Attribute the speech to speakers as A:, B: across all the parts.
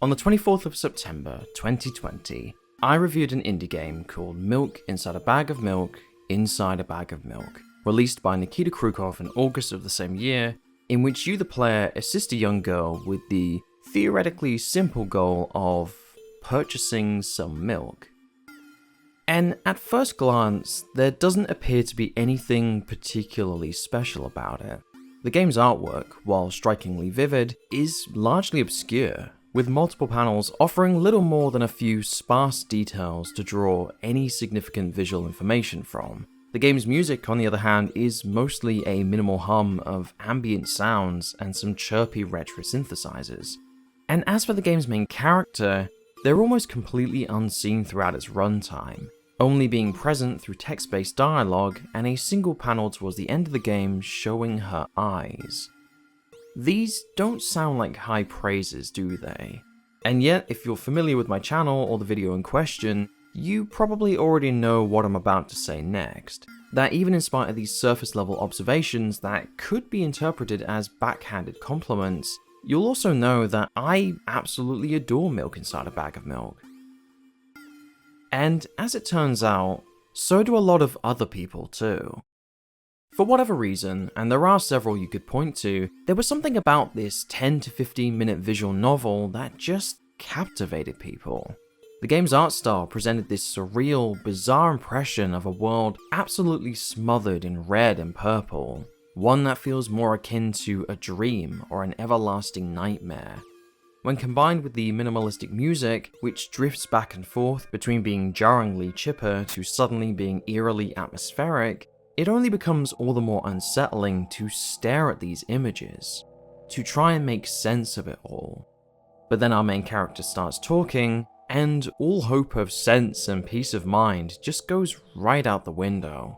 A: On the 24th of September 2020, I reviewed an indie game called Milk Inside a Bag of Milk, Inside a Bag of Milk, released by Nikita Krukov in August of the same year, in which you, the player, assist a young girl with the theoretically simple goal of purchasing some milk. And at first glance, there doesn't appear to be anything particularly special about it. The game's artwork, while strikingly vivid, is largely obscure, with multiple panels offering little more than a few sparse details to draw any significant visual information from. The game's music, on the other hand, is mostly a minimal hum of ambient sounds and some chirpy retro synthesizers. And as for the game's main character, they're almost completely unseen throughout its runtime, only being present through text-based dialogue and a single panel towards the end of the game showing her eyes. These don't sound like high praises, do they? And yet, if you're familiar with my channel or the video in question, you probably already know what I'm about to say next. That even in spite of these surface level observations that could be interpreted as backhanded compliments, you'll also know that I absolutely adore Milk Inside a Bag of Milk. And as it turns out, so do a lot of other people too. For whatever reason, and there are several you could point to, there was something about this 10 to 15 minute visual novel that just captivated people. The game's art style presented this surreal, bizarre impression of a world absolutely smothered in red and purple, one that feels more akin to a dream or an everlasting nightmare. When combined with the minimalistic music, which drifts back and forth between being jarringly chipper to suddenly being eerily atmospheric, it only becomes all the more unsettling to stare at these images, to try and make sense of it all. But then our main character starts talking, and all hope of sense and peace of mind just goes right out the window.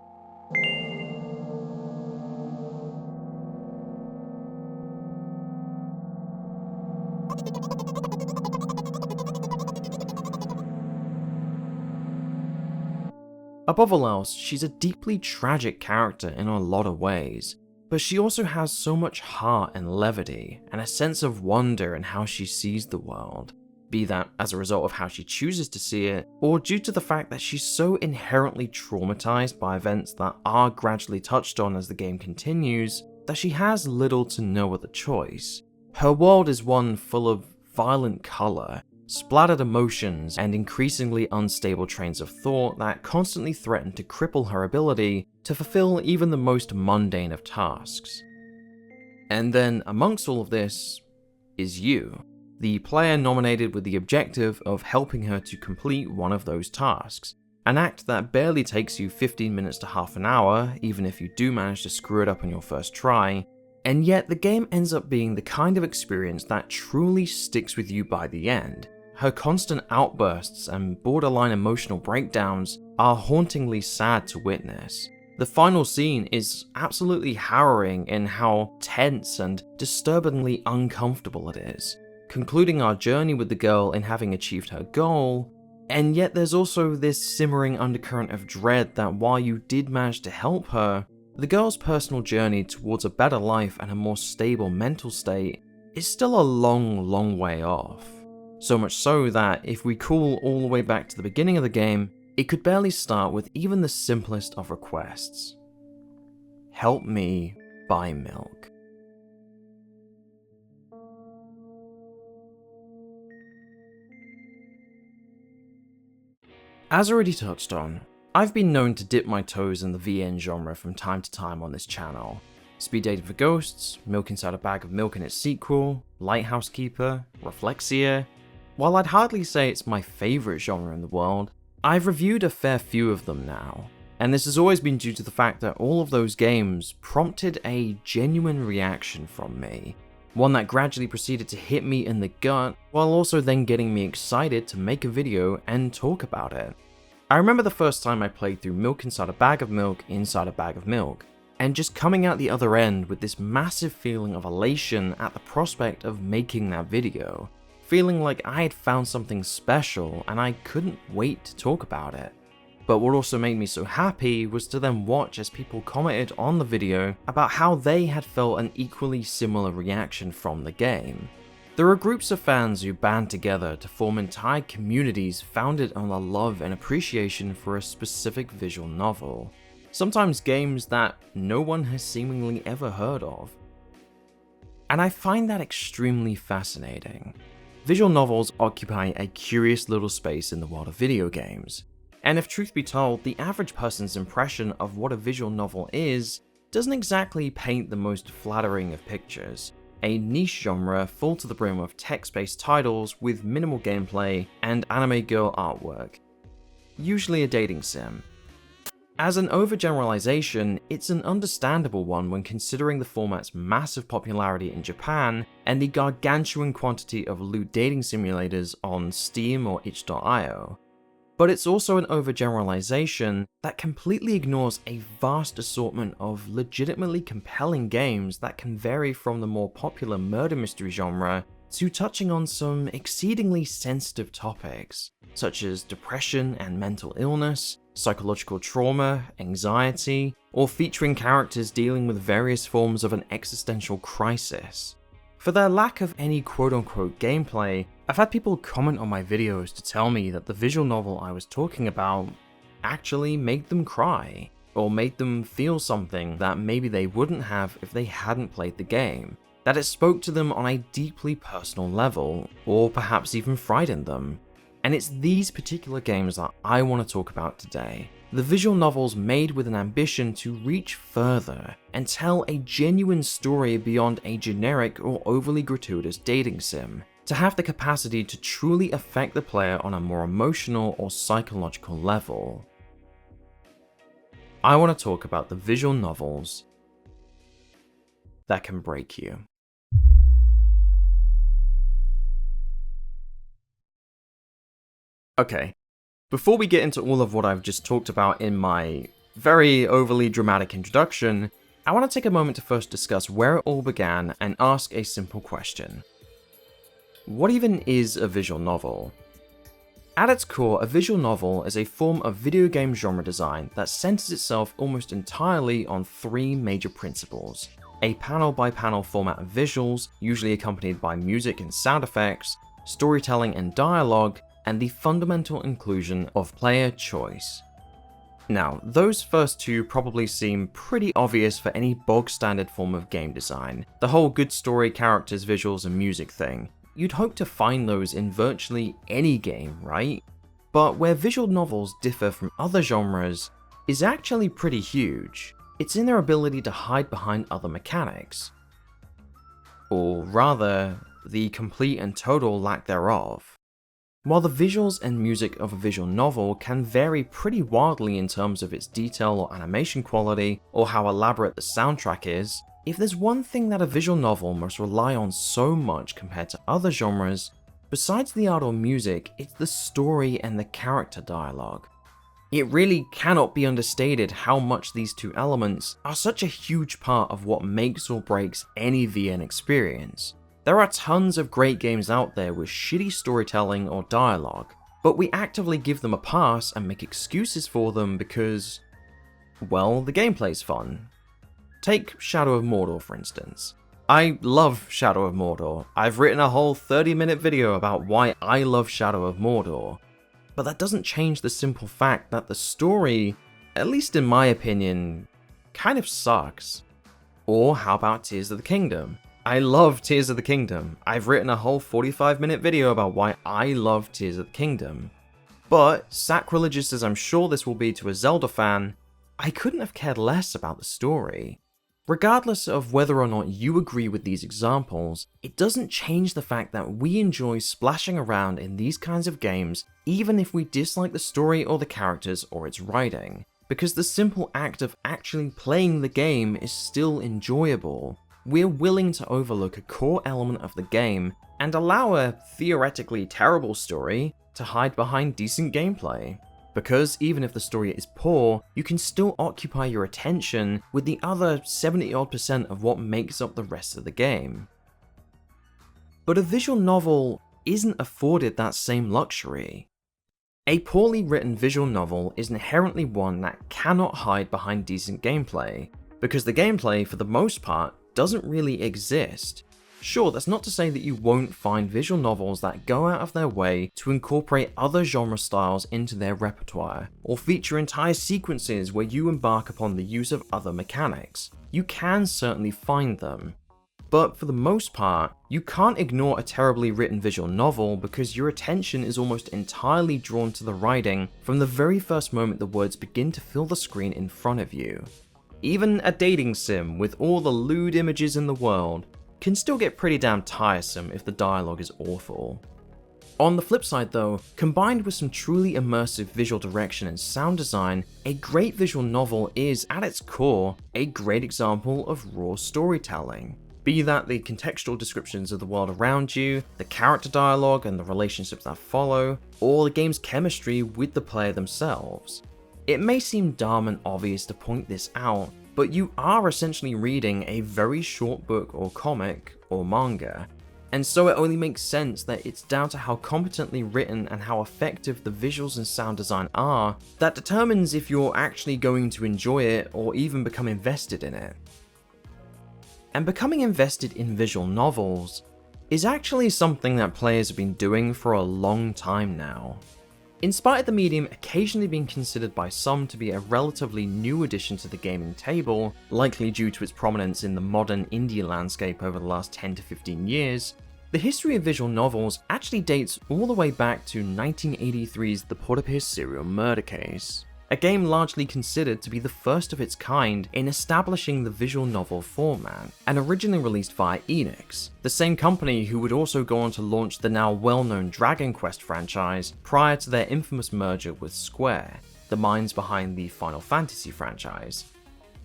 A: Above all else, she's a deeply tragic character in a lot of ways, but she also has so much heart and levity, and a sense of wonder in how she sees the world, be that as a result of how she chooses to see it, or due to the fact that she's so inherently traumatized by events that are gradually touched on as the game continues, that she has little to no other choice. Her world is one full of violent color, splattered emotions, and increasingly unstable trains of thought that constantly threaten to cripple her ability to fulfill even the most mundane of tasks. And then, amongst all of this, is you, the player nominated with the objective of helping her to complete one of those tasks, an act that barely takes you 15 minutes to half an hour, even if you do manage to screw it up on your first try, and yet the game ends up being the kind of experience that truly sticks with you by the end. Her constant outbursts and borderline emotional breakdowns are hauntingly sad to witness. The final scene is absolutely harrowing in how tense and disturbingly uncomfortable it is, concluding our journey with the girl in having achieved her goal, and yet there's also this simmering undercurrent of dread that while you did manage to help her, the girl's personal journey towards a better life and a more stable mental state is still a long way off. So much so that if we call all the way back to the beginning of the game, it could barely start with even the simplest of requests. Help me buy milk. As already touched on, I've been known to dip my toes in the VN genre from time to time on this channel. Speed Dating for Ghosts, Milk Inside a Bag of Milk and its sequel, Lighthouse Keeper, Reflexia. While I'd hardly say it's my favourite genre in the world, I've reviewed a fair few of them now, and this has always been due to the fact that all of those games prompted a genuine reaction from me, one that gradually proceeded to hit me in the gut, while also then getting me excited to make a video and talk about it. I remember the first time I played through Milk Inside a Bag of Milk, Inside a Bag of Milk, and just coming out the other end with this massive feeling of elation at the prospect of making that video, feeling like I had found something special and I couldn't wait to talk about it. But what also made me so happy was to then watch as people commented on the video about how they had felt an equally similar reaction from the game. There are groups of fans who band together to form entire communities founded on the love and appreciation for a specific visual novel, sometimes games that no one has seemingly ever heard of. And I find that extremely fascinating. Visual novels occupy a curious little space in the world of video games, and if truth be told, the average person's impression of what a visual novel is doesn't exactly paint the most flattering of pictures. A niche genre full to the brim of text-based titles with minimal gameplay and anime girl artwork. Usually a dating sim. As an overgeneralization, it's an understandable one when considering the format's massive popularity in Japan and the gargantuan quantity of loot dating simulators on Steam or itch.io. But it's also an overgeneralization that completely ignores a vast assortment of legitimately compelling games that can vary from the more popular murder mystery genre to touching on some exceedingly sensitive topics, such as depression and mental illness, psychological trauma, anxiety, or featuring characters dealing with various forms of an existential crisis. For their lack of any quote-unquote gameplay, I've had people comment on my videos to tell me that the visual novel I was talking about actually made them cry, or made them feel something that maybe they wouldn't have if they hadn't played the game, that it spoke to them on a deeply personal level, or perhaps even frightened them. And it's these particular games that I want to talk about today. The visual novels made with an ambition to reach further and tell a genuine story beyond a generic or overly gratuitous dating sim, to have the capacity to truly affect the player on a more emotional or psychological level. I want to talk about the visual novels that can break you. Okay, before we get into all of what I've just talked about in my very overly dramatic introduction, I want to take a moment to first discuss where it all began and ask a simple question. What even is a visual novel? At its core, a visual novel is a form of video game genre design that centers itself almost entirely on three major principles: a panel-by-panel format of visuals, usually accompanied by music and sound effects, storytelling and dialogue, and the fundamental inclusion of player choice. Now, those first two probably seem pretty obvious for any bog-standard form of game design, the whole good story, characters, visuals, and music thing. You'd hope to find those in virtually any game, right? But where visual novels differ from other genres is actually pretty huge. It's in their ability to hide behind other mechanics. Or rather, the complete and total lack thereof. While the visuals and music of a visual novel can vary pretty wildly in terms of its detail or animation quality, or how elaborate the soundtrack is, if there's one thing that a visual novel must rely on so much compared to other genres, besides the art or music, it's the story and the character dialogue. It really cannot be understated how much these two elements are such a huge part of what makes or breaks any VN experience. There are tons of great games out there with shitty storytelling or dialogue, but we actively give them a pass and make excuses for them because, well, the gameplay's fun. Take Shadow of Mordor for instance. I love Shadow of Mordor. I've written a whole 30-minute video about why I love Shadow of Mordor, but that doesn't change the simple fact that the story, at least in my opinion, kind of sucks. Or how about Tears of the Kingdom? I love Tears of the Kingdom. I've written a whole 45-minute video about why I love Tears of the Kingdom. But, sacrilegious as I'm sure this will be to a Zelda fan, I couldn't have cared less about the story. Regardless of whether or not you agree with these examples, it doesn't change the fact that we enjoy splashing around in these kinds of games even if we dislike the story or the characters or its writing, because the simple act of actually playing the game is still enjoyable. We're willing to overlook a core element of the game and allow a theoretically terrible story to hide behind decent gameplay. Because even if the story is poor, you can still occupy your attention with the other 70% of what makes up the rest of the game. But a visual novel isn't afforded that same luxury. A poorly written visual novel is inherently one that cannot hide behind decent gameplay, because the gameplay, for the most part, doesn't really exist. Sure, that's not to say that you won't find visual novels that go out of their way to incorporate other genre styles into their repertoire, or feature entire sequences where you embark upon the use of other mechanics. You can certainly find them. But for the most part, you can't ignore a terribly written visual novel because your attention is almost entirely drawn to the writing from the very first moment the words begin to fill the screen in front of you. Even a dating sim with all the lewd images in the world can still get pretty damn tiresome if the dialogue is awful. On the flip side though, combined with some truly immersive visual direction and sound design, a great visual novel is, at its core, a great example of raw storytelling. Be that the contextual descriptions of the world around you, the character dialogue and the relationships that follow, or the game's chemistry with the player themselves. It may seem dumb and obvious to point this out, but you are essentially reading a very short book or comic or manga, and so it only makes sense that it's down to how competently written and how effective the visuals and sound design are that determines if you're actually going to enjoy it or even become invested in it. And becoming invested in visual novels is actually something that players have been doing for a long time now. In spite of the medium occasionally being considered by some to be a relatively new addition to the gaming table, likely due to its prominence in the modern indie landscape over the last 10 to 15 years, the history of visual novels actually dates all the way back to 1983's The Portapierce serial murder case, a game largely considered to be the first of its kind in establishing the visual novel format, and originally released via Enix, the same company who would also go on to launch the now well-known Dragon Quest franchise prior to their infamous merger with Square, the minds behind the Final Fantasy franchise.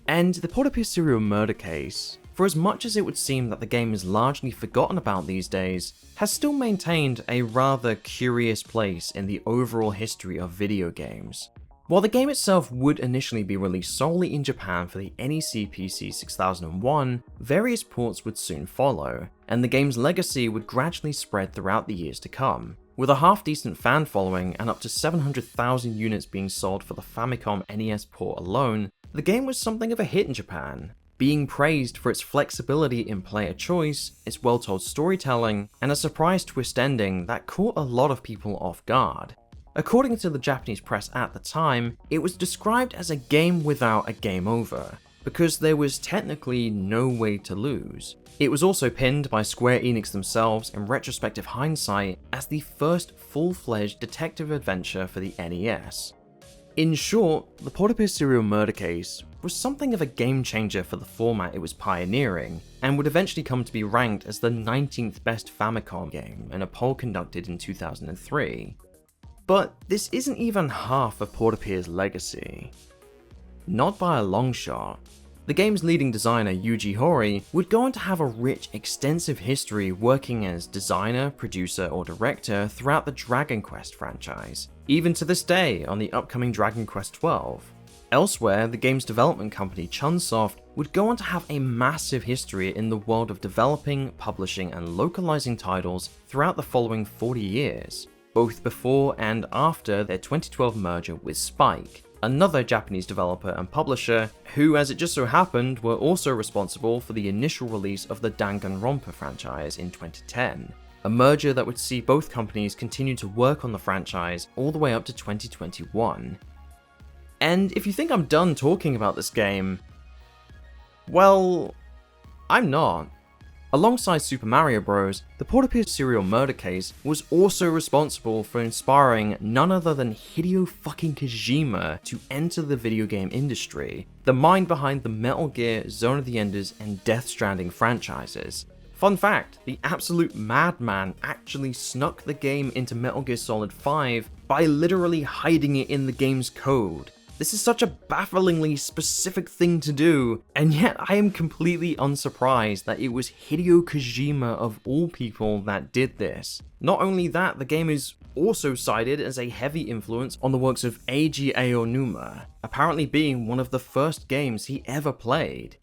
A: And the Portapierce serial murder case, for as much as it would seem that the game is largely forgotten about these days, has still maintained a rather curious place in the overall history of video games. While the game itself would initially be released solely in Japan for the NEC PC 6001, various ports would soon follow, and the game's legacy would gradually spread throughout the years to come. With a half-decent fan following and up to 700,000 units being sold for the Famicom NES port alone, the game was something of a hit in Japan, being praised for its flexibility in player choice, its well-told storytelling, and a surprise twist ending that caught a lot of people off guard. According to the Japanese press at the time, it was described as a game without a game over, because there was technically no way to lose. It was also pinned by Square Enix themselves in retrospective hindsight as the first full-fledged detective adventure for the NES. In short, the Portapierce serial murder case was something of a game changer for the format it was pioneering, and would eventually come to be ranked as the 19th best Famicom game in a poll conducted in 2003. But this isn't even half of Portapierce's legacy. Not by a long shot. The game's leading designer Yuji Horii would go on to have a rich, extensive history working as designer, producer, or director throughout the Dragon Quest franchise, even to this day on the upcoming Dragon Quest XII. Elsewhere, the game's development company Chunsoft would go on to have a massive history in the world of developing, publishing, and localizing titles throughout the following 40 years. Both before and after their 2012 merger with Spike, another Japanese developer and publisher who, as it just so happened, were also responsible for the initial release of the Dangonronpa franchise in 2010, a merger that would see both companies continue to work on the franchise all the way up to 2021. And if you think I'm done talking about this game, well, I'm not. Alongside Super Mario Bros., the Portapierce serial murder case was also responsible for inspiring none other than Hideo fucking Kojima to enter the video game industry, the mind behind the Metal Gear, Zone of the Enders, and Death Stranding franchises. Fun fact, the absolute madman actually snuck the game into Metal Gear Solid 5 by literally hiding it in the game's code. This is such a bafflingly specific thing to do, and yet I am completely unsurprised that it was Hideo Kojima of all people that did this. Not only that, the game is also cited as a heavy influence on the works of Eiji Aonuma, apparently being one of the first games he ever played.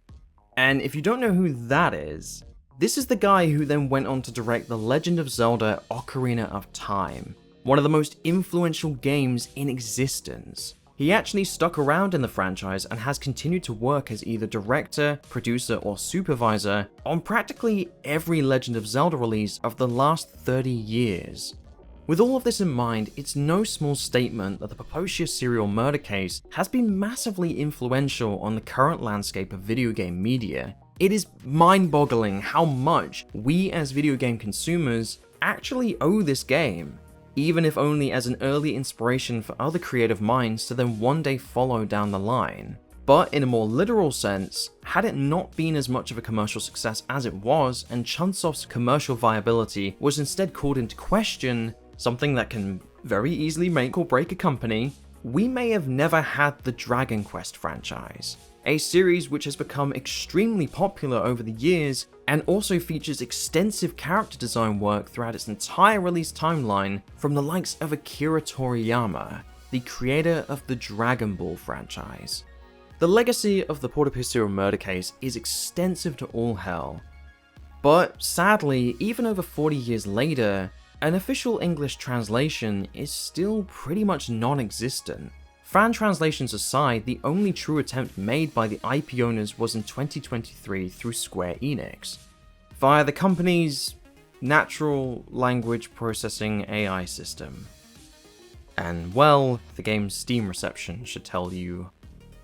A: And if you don't know who that is, this is the guy who then went on to direct The Legend of Zelda: Ocarina of Time, one of the most influential games in existence. He actually stuck around in the franchise and has continued to work as either director, producer, or supervisor on practically every Legend of Zelda release of the last 30 years. With all of this in mind, it's no small statement that the Papocia serial murder case has been massively influential on the current landscape of video game media. It is mind-boggling how much we as video game consumers actually owe this game, even if only as an early inspiration for other creative minds to then one day follow down the line. But in a more literal sense, had it not been as much of a commercial success as it was, and Chunsoft's commercial viability was instead called into question, something that can very easily make or break a company, we may have never had the Dragon Quest franchise, a series which has become extremely popular over the years and also features extensive character design work throughout its entire release timeline from the likes of Akira Toriyama, the creator of the Dragon Ball franchise. The legacy of the Papocia serial murder case is extensive to all hell, but sadly, even over 40 years later, an official English translation is still pretty much non-existent. Fan translations aside, the only true attempt made by the IP owners was in 2023 through Square Enix, via the company's natural language processing AI system. And well, the game's Steam reception should tell you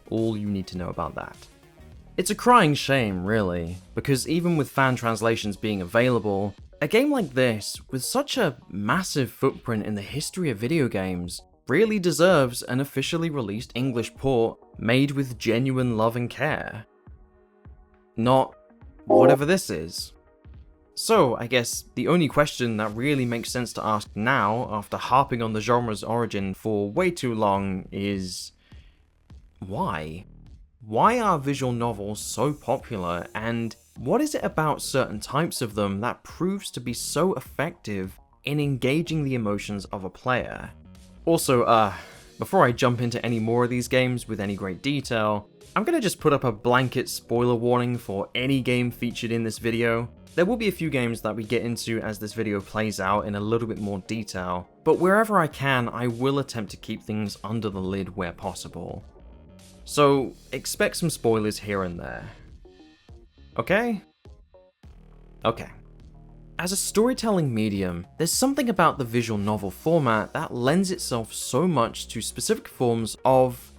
A: all you need to know about that. It's a crying shame, really, because even with fan translations being available, a game like this, with such a massive footprint in the history of video games, really deserves an officially released English port made with genuine love and care. Not whatever this is. So, I guess the only question that really makes sense to ask now, after harping on the genre's origin for way too long, is why? Why are visual novels so popular, and what is it about certain types of them that proves to be so effective in engaging the emotions of a player? Also, before I jump into any more of these games with any great detail, I'm gonna just put up a blanket spoiler warning for any game featured in this video. There will be a few games that we get into as this video plays out in a little bit more detail, but wherever I can, I will attempt to keep things under the lid where possible. So, expect some spoilers here and there. Okay? Okay. As a storytelling medium, there's something about the visual novel format that lends itself so much to specific forms of,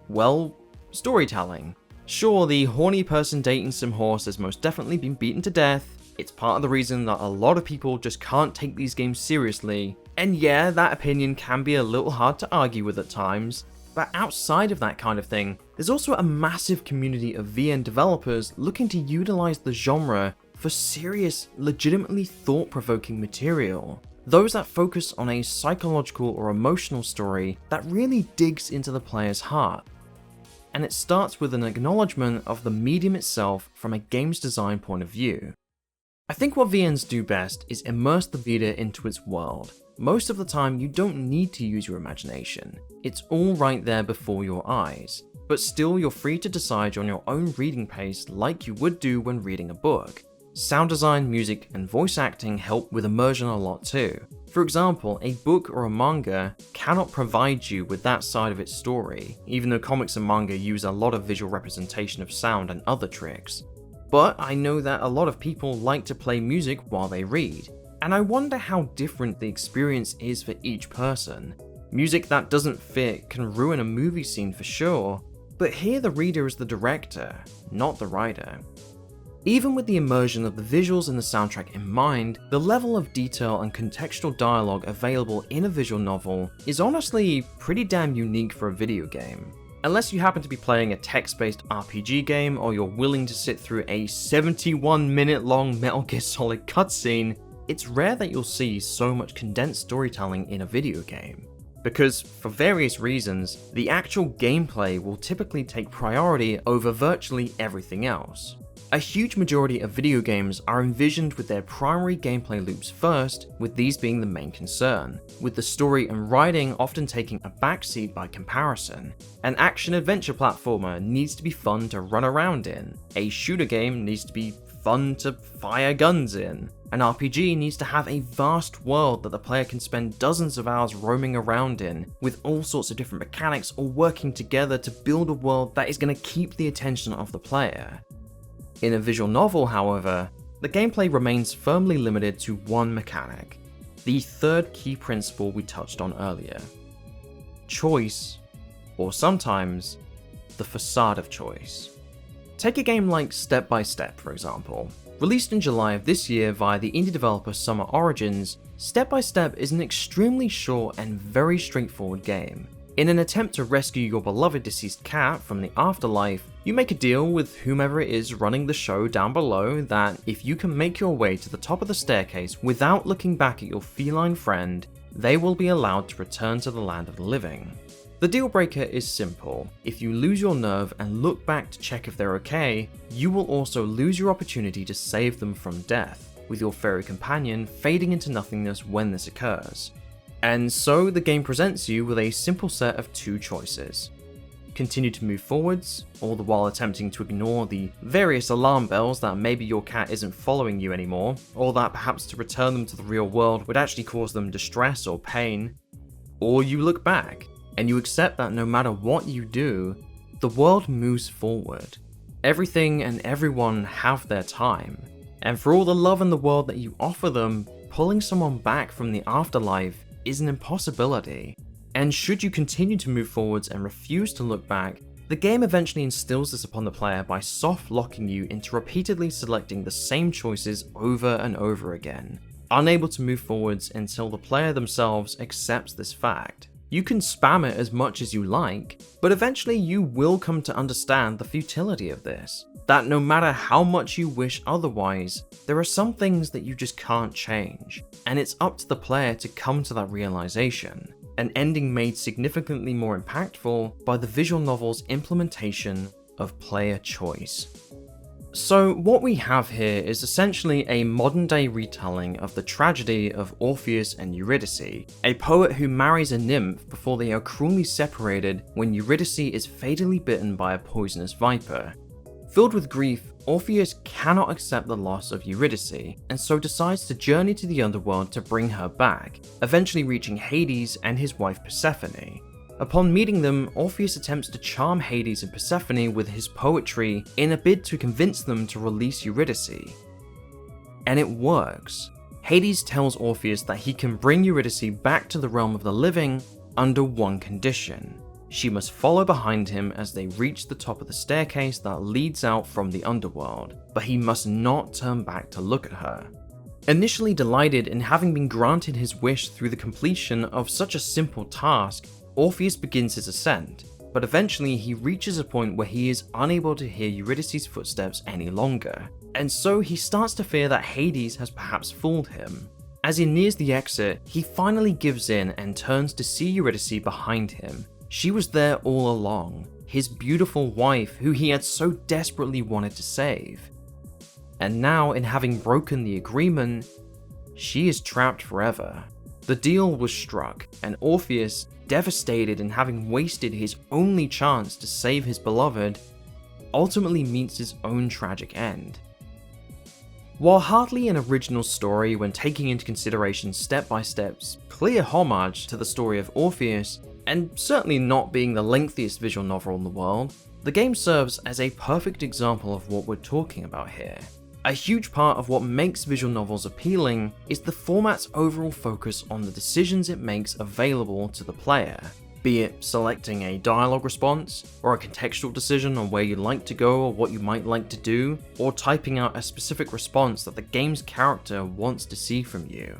A: well, storytelling. Sure, the horny person dating some horse has most definitely been beaten to death. It's part of the reason that a lot of people just can't take these games seriously. And yeah, that opinion can be a little hard to argue with at times. But outside of that kind of thing, there's also a massive community of VN developers looking to utilize the genre for serious, legitimately thought-provoking material. Those that focus on a psychological or emotional story that really digs into the player's heart. And it starts with an acknowledgement of the medium itself from a game's design point of view. I think what VNs do best is immerse the reader into its world. Most of the time, you don't need to use your imagination. It's all right there before your eyes. But still, you're free to decide on your own reading pace like you would do when reading a book. Sound design, music, and voice acting help with immersion a lot too. For example, a book or a manga cannot provide you with that side of its story, even though comics and manga use a lot of visual representation of sound and other tricks. But I know that a lot of people like to play music while they read, and I wonder how different the experience is for each person. Music that doesn't fit can ruin a movie scene for sure, but here the reader is the director, not the writer. Even with the immersion of the visuals and the soundtrack in mind, the level of detail and contextual dialogue available in a visual novel is honestly pretty damn unique for a video game. Unless you happen to be playing a text-based RPG game or you're willing to sit through a 71-minute long Metal Gear Solid cutscene, it's rare that you'll see so much condensed storytelling in a video game. Because, for various reasons, the actual gameplay will typically take priority over virtually everything else. A huge majority of video games are envisioned with their primary gameplay loops first, with these being the main concern, with the story and writing often taking a backseat by comparison. An action-adventure platformer needs to be fun to run around in. A shooter game needs to be fun to fire guns in. An RPG needs to have a vast world that the player can spend dozens of hours roaming around in, with all sorts of different mechanics all working together to build a world that is going to keep the attention of the player. In a visual novel, however, the gameplay remains firmly limited to one mechanic, the third key principle we touched on earlier: choice, or sometimes, the facade of choice. Take a game like Step by Step, for example. Released in July of this year via the indie developer Summer Origins, Step by Step is an extremely short and very straightforward game. In an attempt to rescue your beloved deceased cat from the afterlife, you make a deal with whomever it is running the show down below that if you can make your way to the top of the staircase without looking back at your feline friend, they will be allowed to return to the land of the living. The deal breaker is simple: if you lose your nerve and look back to check if they're okay, you will also lose your opportunity to save them from death, with your fairy companion fading into nothingness when this occurs. And so the game presents you with a simple set of two choices. Continue to move forwards, all the while attempting to ignore the various alarm bells that maybe your cat isn't following you anymore, or that perhaps to return them to the real world would actually cause them distress or pain, or you look back, and you accept that no matter what you do, the world moves forward. Everything and everyone have their time, and for all the love in the world that you offer them, pulling someone back from the afterlife is an impossibility. And should you continue to move forwards and refuse to look back, the game eventually instills this upon the player by soft locking you into repeatedly selecting the same choices over and over again, unable to move forwards until the player themselves accepts this fact. You can spam it as much as you like, but eventually you will come to understand the futility of this. That no matter how much you wish otherwise, there are some things that you just can't change, and it's up to the player to come to that realization. An ending made significantly more impactful by the visual novel's implementation of player choice. So what we have here is essentially a modern day retelling of the tragedy of Orpheus and Eurydice, a poet who marries a nymph before they are cruelly separated when Eurydice is fatally bitten by a poisonous viper. Filled with grief, Orpheus cannot accept the loss of Eurydice, and so decides to journey to the underworld to bring her back, eventually reaching Hades and his wife Persephone. Upon meeting them, Orpheus attempts to charm Hades and Persephone with his poetry in a bid to convince them to release Eurydice. And it works. Hades tells Orpheus that he can bring Eurydice back to the realm of the living under one condition. She must follow behind him as they reach the top of the staircase that leads out from the underworld, but he must not turn back to look at her. Initially delighted in having been granted his wish through the completion of such a simple task, Orpheus begins his ascent, but eventually he reaches a point where he is unable to hear Eurydice's footsteps any longer, and so he starts to fear that Hades has perhaps fooled him. As he nears the exit, he finally gives in and turns to see Eurydice behind him. She was there all along, his beautiful wife who he had so desperately wanted to save. And now, in having broken the agreement, she is trapped forever. The deal was struck, and Orpheus, devastated in having wasted his only chance to save his beloved, ultimately meets his own tragic end. While hardly an original story when taking into consideration Step by Step's clear homage to the story of Orpheus, and certainly not being the lengthiest visual novel in the world, the game serves as a perfect example of what we're talking about here. A huge part of what makes visual novels appealing is the format's overall focus on the decisions it makes available to the player, be it selecting a dialogue response, or a contextual decision on where you'd like to go or what you might like to do, or typing out a specific response that the game's character wants to see from you.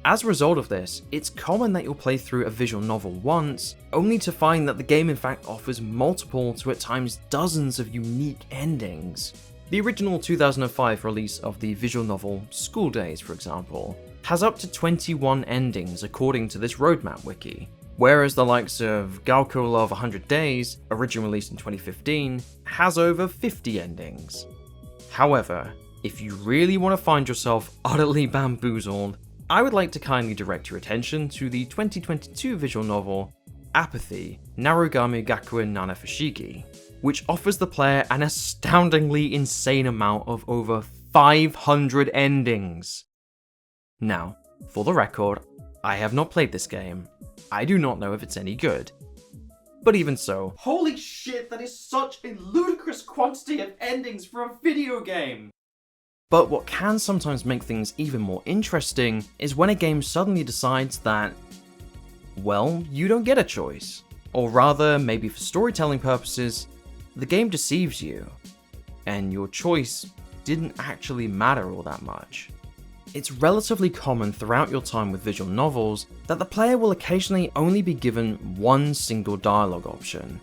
A: As a result of this, it's common that you'll play through a visual novel once, only to find that the game in fact offers multiple to at times dozens of unique endings. The original 2005 release of the visual novel School Days, for example, has up to 21 endings according to this roadmap wiki, whereas the likes of Gaoku Love 100 Days, originally released in 2015, has over 50 endings. However, if you really want to find yourself utterly bamboozled, I would like to kindly direct your attention to the 2022 visual novel Apathy, Narugami Gakuen Nana Fushigi, which offers the player an astoundingly insane amount of over 500 endings! Now, for the record, I have not played this game. I do not know if it's any good. But even so, holy shit, that is such a ludicrous quantity of endings for a video game! But what can sometimes make things even more interesting is when a game suddenly decides that, well, you don't get a choice. Or rather, maybe for storytelling purposes, the game deceives you, and your choice didn't actually matter all that much. It's relatively common throughout your time with visual novels that the player will occasionally only be given one single dialogue option,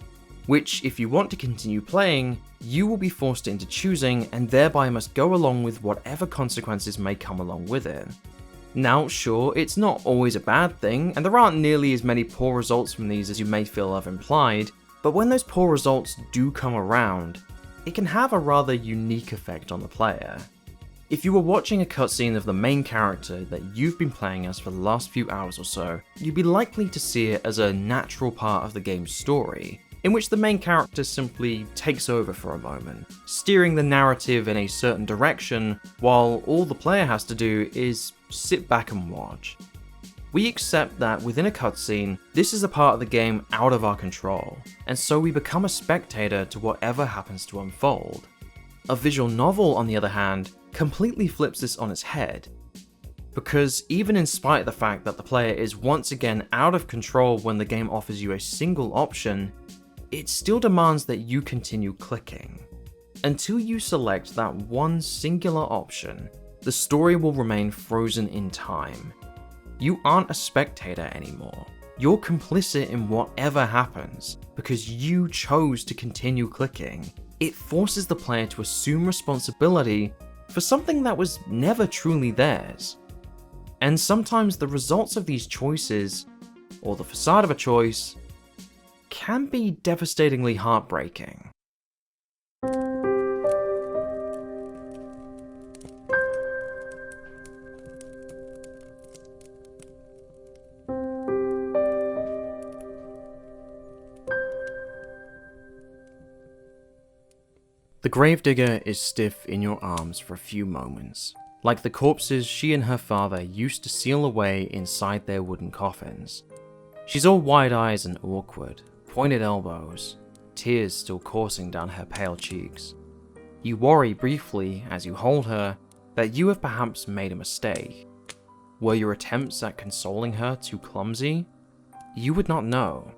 A: which, if you want to continue playing, you will be forced into choosing and thereby must go along with whatever consequences may come along with it. Now, sure, it's not always a bad thing, and there aren't nearly as many poor results from these as you may feel I've implied, but when those poor results do come around, it can have a rather unique effect on the player. If you were watching a cutscene of the main character that you've been playing as for the last few hours or so, you'd be likely to see it as a natural part of the game's story, in which the main character simply takes over for a moment, steering the narrative in a certain direction, while all the player has to do is sit back and watch. We accept that within a cutscene, this is a part of the game out of our control, and so we become a spectator to whatever happens to unfold. A visual novel, on the other hand, completely flips this on its head, because even in spite of the fact that the player is once again out of control when the game offers you a single option, it still demands that you continue clicking. Until you select that one singular option, the story will remain frozen in time. You aren't a spectator anymore. You're complicit in whatever happens, because you chose to continue clicking. It forces the player to assume responsibility for something that was never truly theirs. And sometimes the results of these choices, or the facade of a choice, can be devastatingly heartbreaking. The gravedigger is stiff in your arms for a few moments, like the corpses she and her father used to seal away inside their wooden coffins. She's all wide eyes and awkward, pointed elbows, tears still coursing down her pale cheeks. You worry briefly as you hold her that you have perhaps made a mistake. Were your attempts at consoling her too clumsy? You would not know.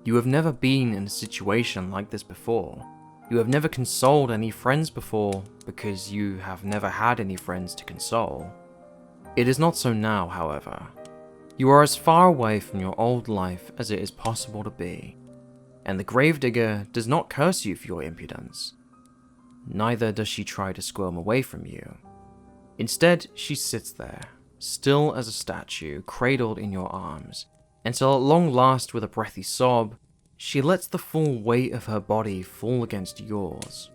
A: You have never been in a situation like this before. You have never consoled any friends before because you have never had any friends to console. It is not so now, however. You are as far away from your old life as it is possible to be, and the gravedigger does not curse you for your impudence. Neither does she try to squirm away from you. Instead, she sits there, still as a statue, cradled in your arms, until at long last, with a breathy sob, she lets the full weight of her body fall against yours.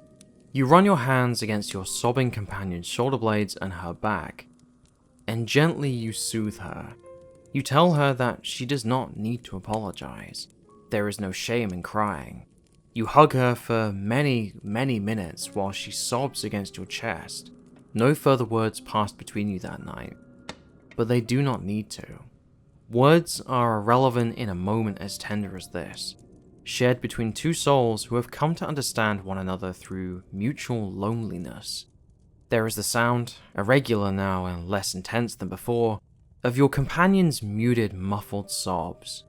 A: You run your hands against your sobbing companion's shoulder blades and her back, and gently you soothe her. You tell her that she does not need to apologize. There is no shame in crying. You hug her for many, many minutes while she sobs against your chest. No further words passed between you that night, but they do not need to. Words are irrelevant in a moment as tender as this, shared between two souls who have come to understand one another through mutual loneliness. There is the sound, irregular now and less intense than before, of your companion's muted, muffled sobs.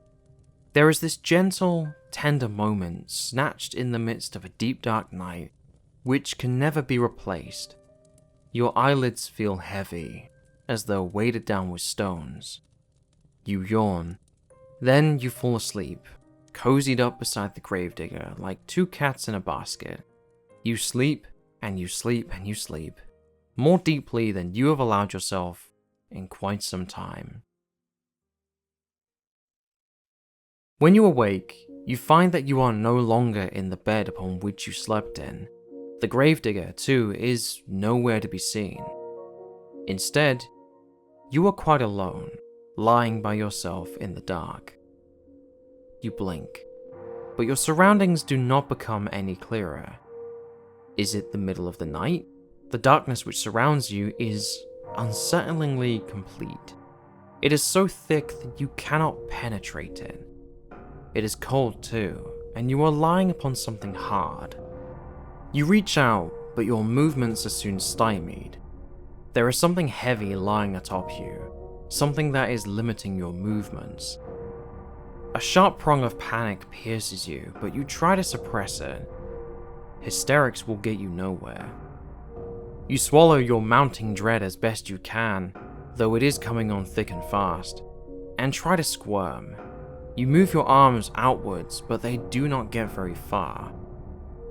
A: There is this gentle, tender moment snatched in the midst of a deep dark night, which can never be replaced. Your eyelids feel heavy, as though weighted down with stones. You yawn. Then you fall asleep, cozied up beside the gravedigger like two cats in a basket. You sleep, and you sleep, and you sleep, more deeply than you have allowed yourself in quite some time. When you awake, you find that you are no longer in the bed upon which you slept in. The gravedigger, too, is nowhere to be seen. Instead, you are quite alone, lying by yourself in the dark. You blink, but your surroundings do not become any clearer. Is it the middle of the night? The darkness which surrounds you is unsettlingly complete. It is so thick that you cannot penetrate it. It is cold too, and you are lying upon something hard. You reach out, but your movements are soon stymied. There is something heavy lying atop you, something that is limiting your movements. A sharp prong of panic pierces you, but you try to suppress it. Hysterics will get you nowhere. You swallow your mounting dread as best you can, though it is coming on thick and fast, and try to squirm. You move your arms outwards, but they do not get very far.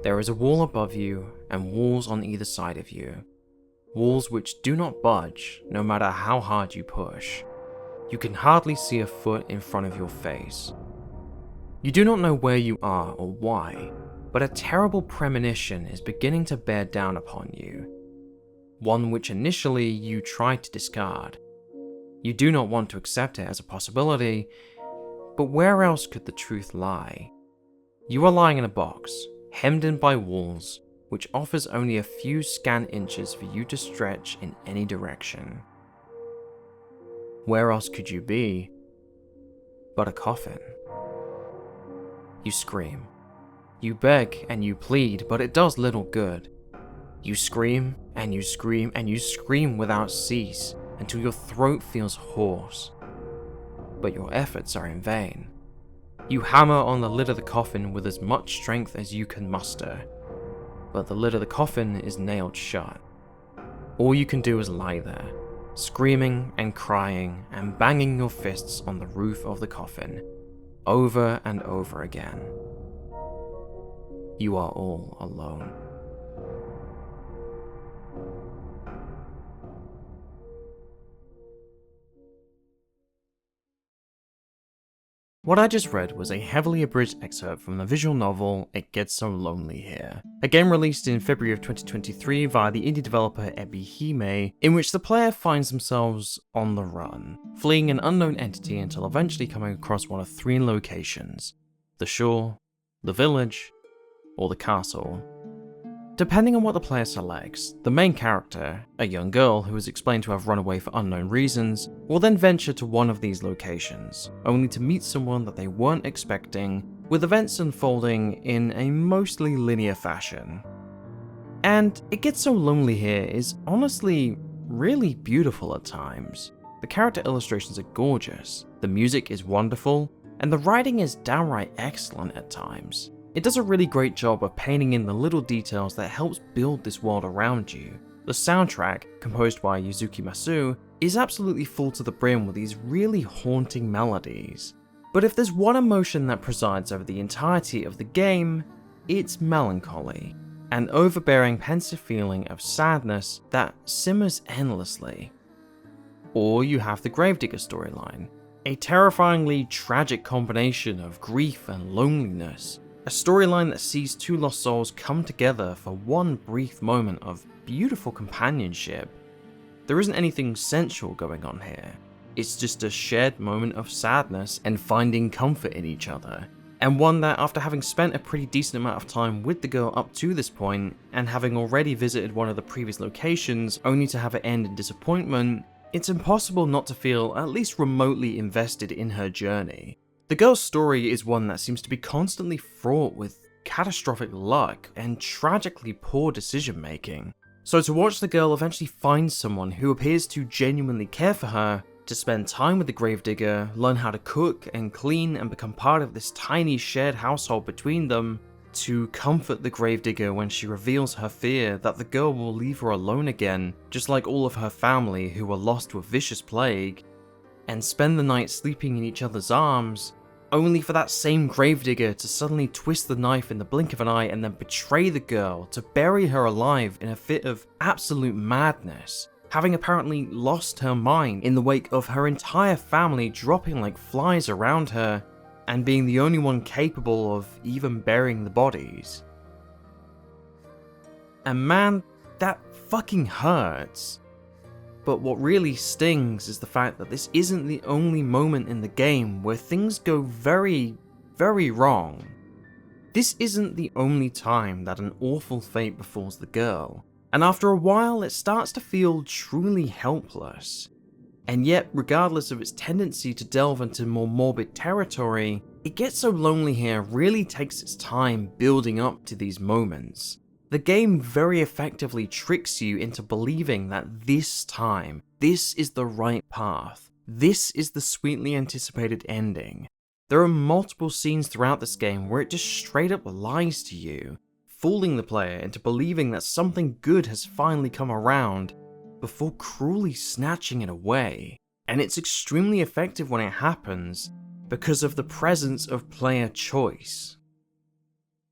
A: There is a wall above you, and walls on either side of you. Walls which do not budge, no matter how hard you push. You can hardly see a foot in front of your face. You do not know where you are or why, but a terrible premonition is beginning to bear down upon you. One which initially you try to discard. You do not want to accept it as a possibility, but where else could the truth lie? You are lying in a box, hemmed in by walls, which offers only a few scant inches for you to stretch in any direction. Where else could you be but a coffin? You scream. You beg and you plead, but it does little good. You scream and you scream and you scream without cease until your throat feels hoarse. But your efforts are in vain. You hammer on the lid of the coffin with as much strength as you can muster, but the lid of the coffin is nailed shut. All you can do is lie there, screaming and crying and banging your fists on the roof of the coffin, over and over again. You are all alone. What I just read was a heavily abridged excerpt from the visual novel It Gets So Lonely Here, a game released in February of 2023 via the indie developer Edda Cafe, in which the player finds themselves on the run, fleeing an unknown entity until eventually coming across one of three locations: the shore, the village, or the castle. Depending on what the player selects, the main character, a young girl who is explained to have run away for unknown reasons, will then venture to one of these locations, only to meet someone that they weren't expecting, with events unfolding in a mostly linear fashion. And It Gets So Lonely Here is honestly really beautiful at times. The character illustrations are gorgeous, the music is wonderful, and the writing is downright excellent at times. It does a really great job of painting in the little details that helps build this world around you. The soundtrack, composed by Yuzuki Masu, is absolutely full to the brim with these really haunting melodies. But if there's one emotion that presides over the entirety of the game, it's melancholy, an overbearing pensive feeling of sadness that simmers endlessly. Or you have the Gravedigger storyline, a terrifyingly tragic combination of grief and loneliness. A storyline that sees two lost souls come together for one brief moment of beautiful companionship. There isn't anything sensual going on here. It's just a shared moment of sadness and finding comfort in each other. And one that, after having spent a pretty decent amount of time with the girl up to this point, and having already visited one of the previous locations only to have it end in disappointment, it's impossible not to feel at least remotely invested in her journey. The girl's story is one that seems to be constantly fraught with catastrophic luck and tragically poor decision making. So to watch the girl eventually find someone who appears to genuinely care for her, to spend time with the gravedigger, learn how to cook and clean and become part of this tiny shared household between them, to comfort the gravedigger when she reveals her fear that the girl will leave her alone again, just like all of her family who were lost to a vicious plague, and spend the night sleeping in each other's arms, only for that same gravedigger to suddenly twist the knife in the blink of an eye and then betray the girl to bury her alive in a fit of absolute madness, having apparently lost her mind in the wake of her entire family dropping like flies around her and being the only one capable of even burying the bodies. And man, that fucking hurts. But what really stings is the fact that this isn't the only moment in the game where things go very, very wrong. This isn't the only time that an awful fate befalls the girl. And after a while, it starts to feel truly helpless. And yet, regardless of its tendency to delve into more morbid territory, It Gets So Lonely Here really takes its time building up to these moments. The game very effectively tricks you into believing that this time, this is the right path. This is the sweetly anticipated ending. There are multiple scenes throughout this game where it just straight up lies to you, fooling the player into believing that something good has finally come around, before cruelly snatching it away. And it's extremely effective when it happens, because of the presence of player choice.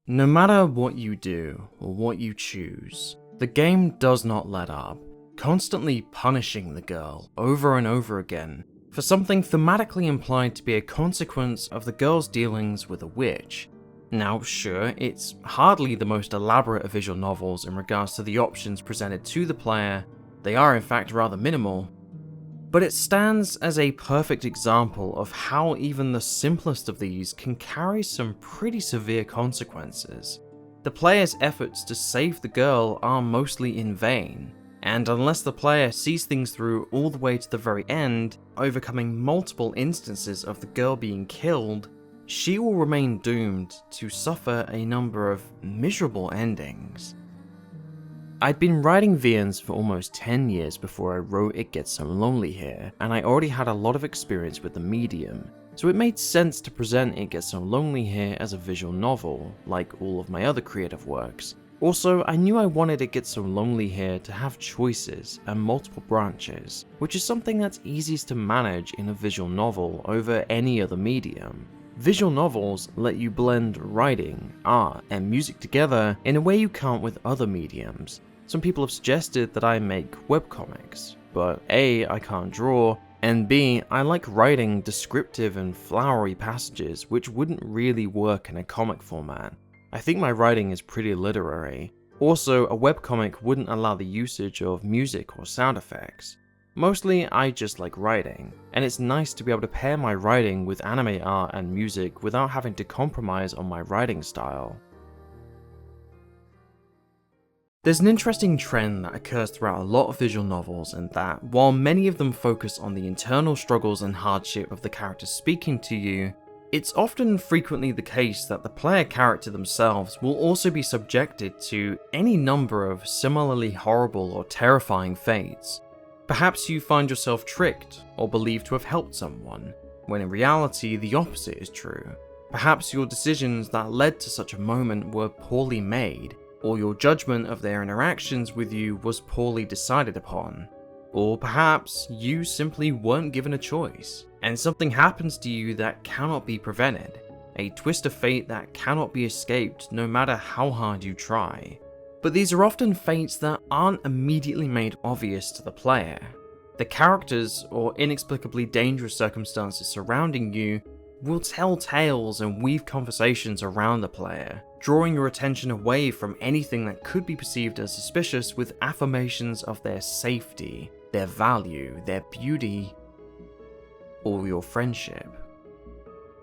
A: No matter what you do, or what you choose, the game does not let up, constantly punishing the girl over and over again for something thematically implied to be a consequence of the girl's dealings with a witch. Now sure, it's hardly the most elaborate of visual novels in regards to the options presented to the player, they are in fact rather minimal, but it stands as a perfect example of how even the simplest of these can carry some pretty severe consequences. The player's efforts to save the girl are mostly in vain, and unless the player sees things through all the way to the very end, overcoming multiple instances of the girl being killed, she will remain doomed to suffer a number of miserable endings. I'd been writing VNs for almost 10 years before I wrote It Gets So Lonely Here, and I already had a lot of experience with the medium, so it made sense to present It Gets So Lonely Here as a visual novel, like all of my other creative works. Also, I knew I wanted It Gets So Lonely Here to have choices and multiple branches, which is something that's easiest to manage in a visual novel over any other medium. Visual novels let you blend writing, art, and music together in a way you can't with other mediums. Some people have suggested that I make webcomics, but A, I can't draw, and B, I like writing descriptive and flowery passages which wouldn't really work in a comic format. I think my writing is pretty literary. Also, a webcomic wouldn't allow the usage of music or sound effects. Mostly, I just like writing, and it's nice to be able to pair my writing with anime art and music without having to compromise on my writing style. There's an interesting trend that occurs throughout a lot of visual novels in that, while many of them focus on the internal struggles and hardship of the characters speaking to you, it's often frequently the case that the player character themselves will also be subjected to any number of similarly horrible or terrifying fates. Perhaps you find yourself tricked or believed to have helped someone, when in reality the opposite is true. Perhaps your decisions that led to such a moment were poorly made, or your judgment of their interactions with you was poorly decided upon. Or perhaps you simply weren't given a choice, and something happens to you that cannot be prevented, a twist of fate that cannot be escaped no matter how hard you try. But these are often fates that aren't immediately made obvious to the player. The characters or inexplicably dangerous circumstances surrounding you will tell tales and weave conversations around the player, drawing your attention away from anything that could be perceived as suspicious with affirmations of their safety, their value, their beauty, or your friendship.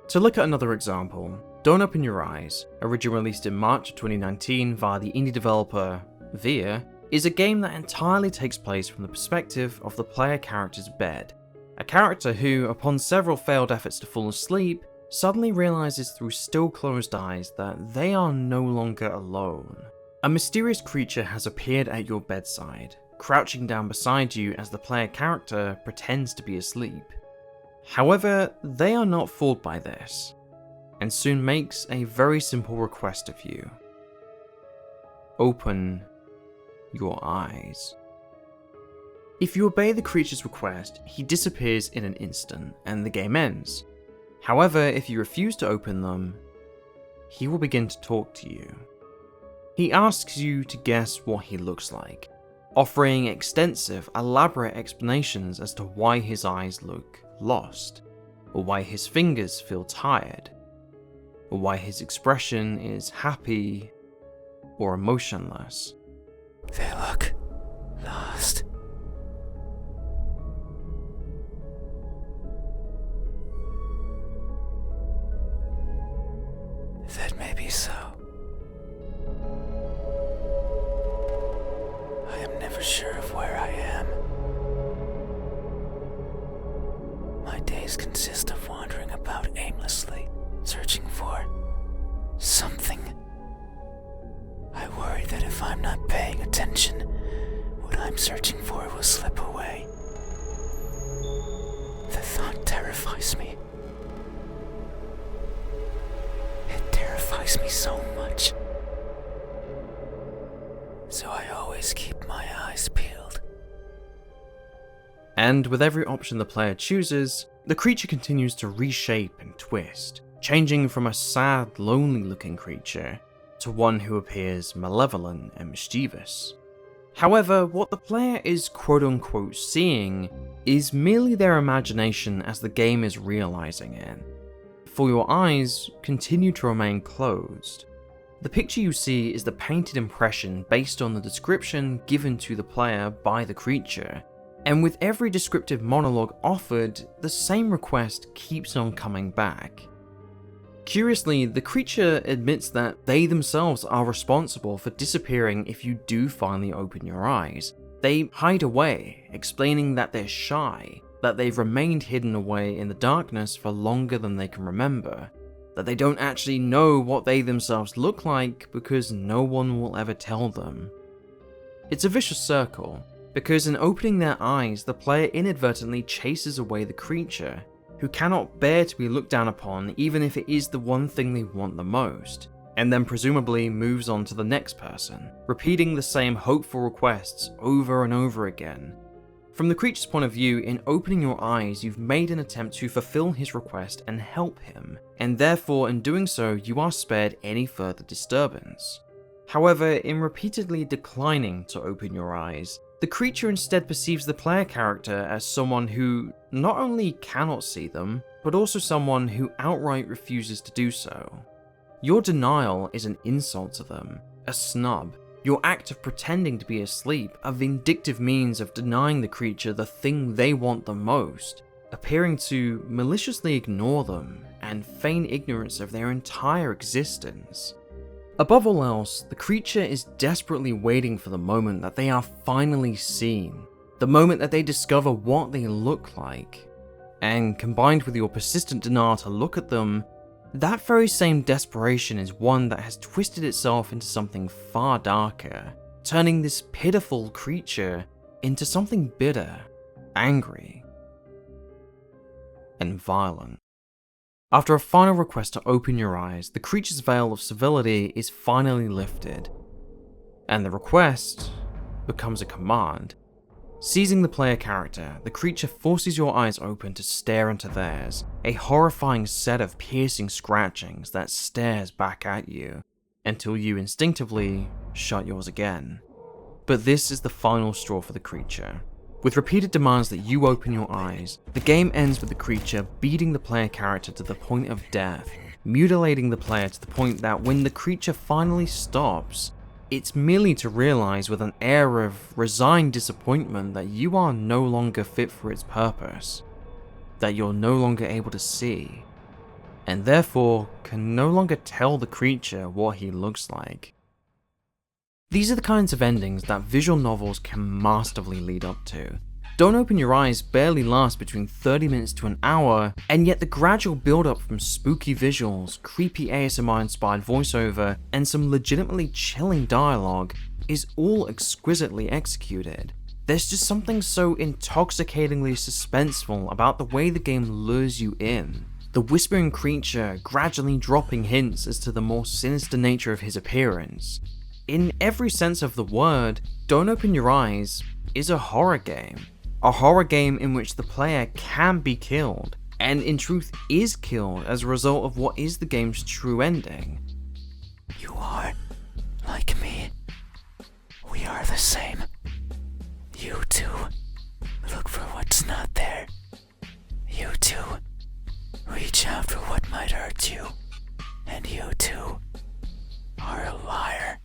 A: To look at another example, Don't Open Your Eyes, originally released in March of 2019 via the indie developer Via, is a game that entirely takes place from the perspective of the player character's bed. A character who, upon several failed efforts to fall asleep, suddenly realizes through still closed eyes that they are no longer alone. A mysterious creature has appeared at your bedside, crouching down beside you as the player character pretends to be asleep. However, they are not fooled by this, and soon makes a very simple request of you. Open your eyes. If you obey the creature's request, he disappears in an instant, and the game ends. However, if you refuse to open them, he will begin to talk to you. He asks you to guess what he looks like, offering extensive, elaborate explanations as to why his eyes look lost, or why his fingers feel tired, or why his expression is happy or emotionless.
B: They look lost. That may be so. searching for will slip away. The thought terrifies me. It terrifies me so much. So I always keep my eyes peeled.
A: And with every option the player chooses, the creature continues to reshape and twist, changing from a sad, lonely-looking creature to one who appears malevolent and mischievous. However, what the player is quote-unquote seeing is merely their imagination as the game is realizing it. For your eyes continue to remain closed. The picture you see is the painted impression based on the description given to the player by the creature, and with every descriptive monologue offered, the same request keeps on coming back. Curiously, the creature admits that they themselves are responsible for disappearing if you do finally open your eyes. They hide away, explaining that they're shy, that they've remained hidden away in the darkness for longer than they can remember, that they don't actually know what they themselves look like because no one will ever tell them. It's a vicious circle, because in opening their eyes, the player inadvertently chases away the creature, who cannot bear to be looked down upon even if it is the one thing they want the most, and then presumably moves on to the next person, repeating the same hopeful requests over and over again. From the creature's point of view, in opening your eyes, you've made an attempt to fulfill his request and help him, and therefore in doing so, you are spared any further disturbance. However, in repeatedly declining to open your eyes, the creature instead perceives the player character as someone who not only cannot see them, but also someone who outright refuses to do so. Your denial is an insult to them, a snub. Your act of pretending to be asleep, a vindictive means of denying the creature the thing they want the most, appearing to maliciously ignore them and feign ignorance of their entire existence. Above all else, the creature is desperately waiting for the moment that they are finally seen, the moment that they discover what they look like. And combined with your persistent denial to look at them, that very same desperation is one that has twisted itself into something far darker, turning this pitiful creature into something bitter, angry, and violent. After a final request to open your eyes, the creature's veil of civility is finally lifted, and the request becomes a command. Seizing the player character, the creature forces your eyes open to stare into theirs, a horrifying set of piercing scratchings that stares back at you, until you instinctively shut yours again. But this is the final straw for the creature. With repeated demands that you open your eyes, the game ends with the creature beating the player character to the point of death, mutilating the player to the point that when the creature finally stops, it's merely to realize with an air of resigned disappointment that you are no longer fit for its purpose, that you're no longer able to see, and therefore can no longer tell the creature what he looks like. These are the kinds of endings that visual novels can masterfully lead up to. Don't Open Your Eyes barely lasts between 30 minutes to an hour, and yet the gradual build-up from spooky visuals, creepy ASMR-inspired voiceover, and some legitimately chilling dialogue is all exquisitely executed. There's just something so intoxicatingly suspenseful about the way the game lures you in. The whispering creature gradually dropping hints as to the more sinister nature of his appearance. In every sense of the word, Don't Open Your Eyes is a horror game. A horror game in which the player can be killed, and in truth is killed as a result of what is the game's true ending.
B: You are like me. We are the same. You too look for what's not there. You too reach out for what might hurt you. And you too are a liar.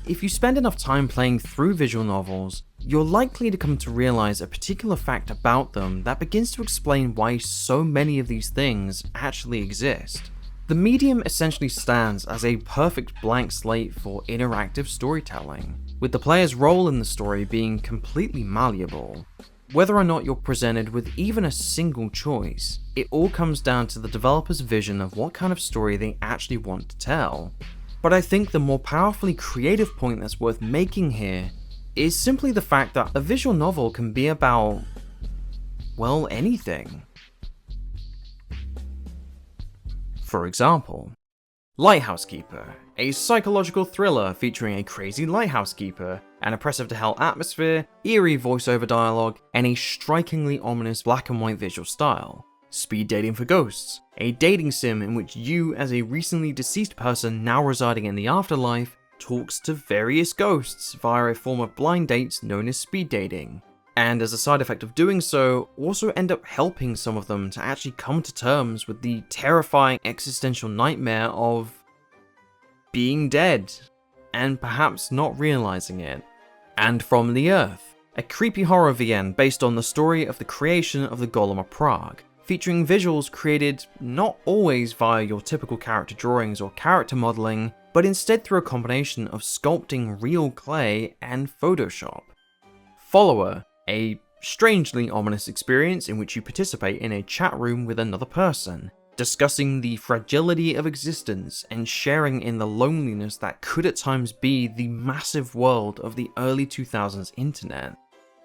A: If you spend enough time playing through visual novels, you're likely to come to realize a particular fact about them that begins to explain why so many of these things actually exist. The medium essentially stands as a perfect blank slate for interactive storytelling, with the player's role in the story being completely malleable. Whether or not you're presented with even a single choice, it all comes down to the developer's vision of what kind of story they actually want to tell. But I think the more powerfully creative point that's worth making here is simply the fact that a visual novel can be about, well, anything. For example, Lighthouse Keeper, a psychological thriller featuring a crazy lighthouse keeper, an oppressive to hell atmosphere, eerie voiceover dialogue, and a strikingly ominous black and white visual style. Speed Dating for Ghosts, a dating sim in which you, as a recently deceased person now residing in the afterlife, talks to various ghosts via a form of blind dates known as speed dating. And as a side effect of doing so, also end up helping some of them to actually come to terms with the terrifying existential nightmare of being dead, and perhaps not realizing it. And From the Earth, a creepy horror VN based on the story of the creation of the Golem of Prague, featuring visuals created not always via your typical character drawings or character modeling, but instead through a combination of sculpting real clay and Photoshop. Follower, a strangely ominous experience in which you participate in a chat room with another person, discussing the fragility of existence and sharing in the loneliness that could at times be the massive world of the early 2000s internet.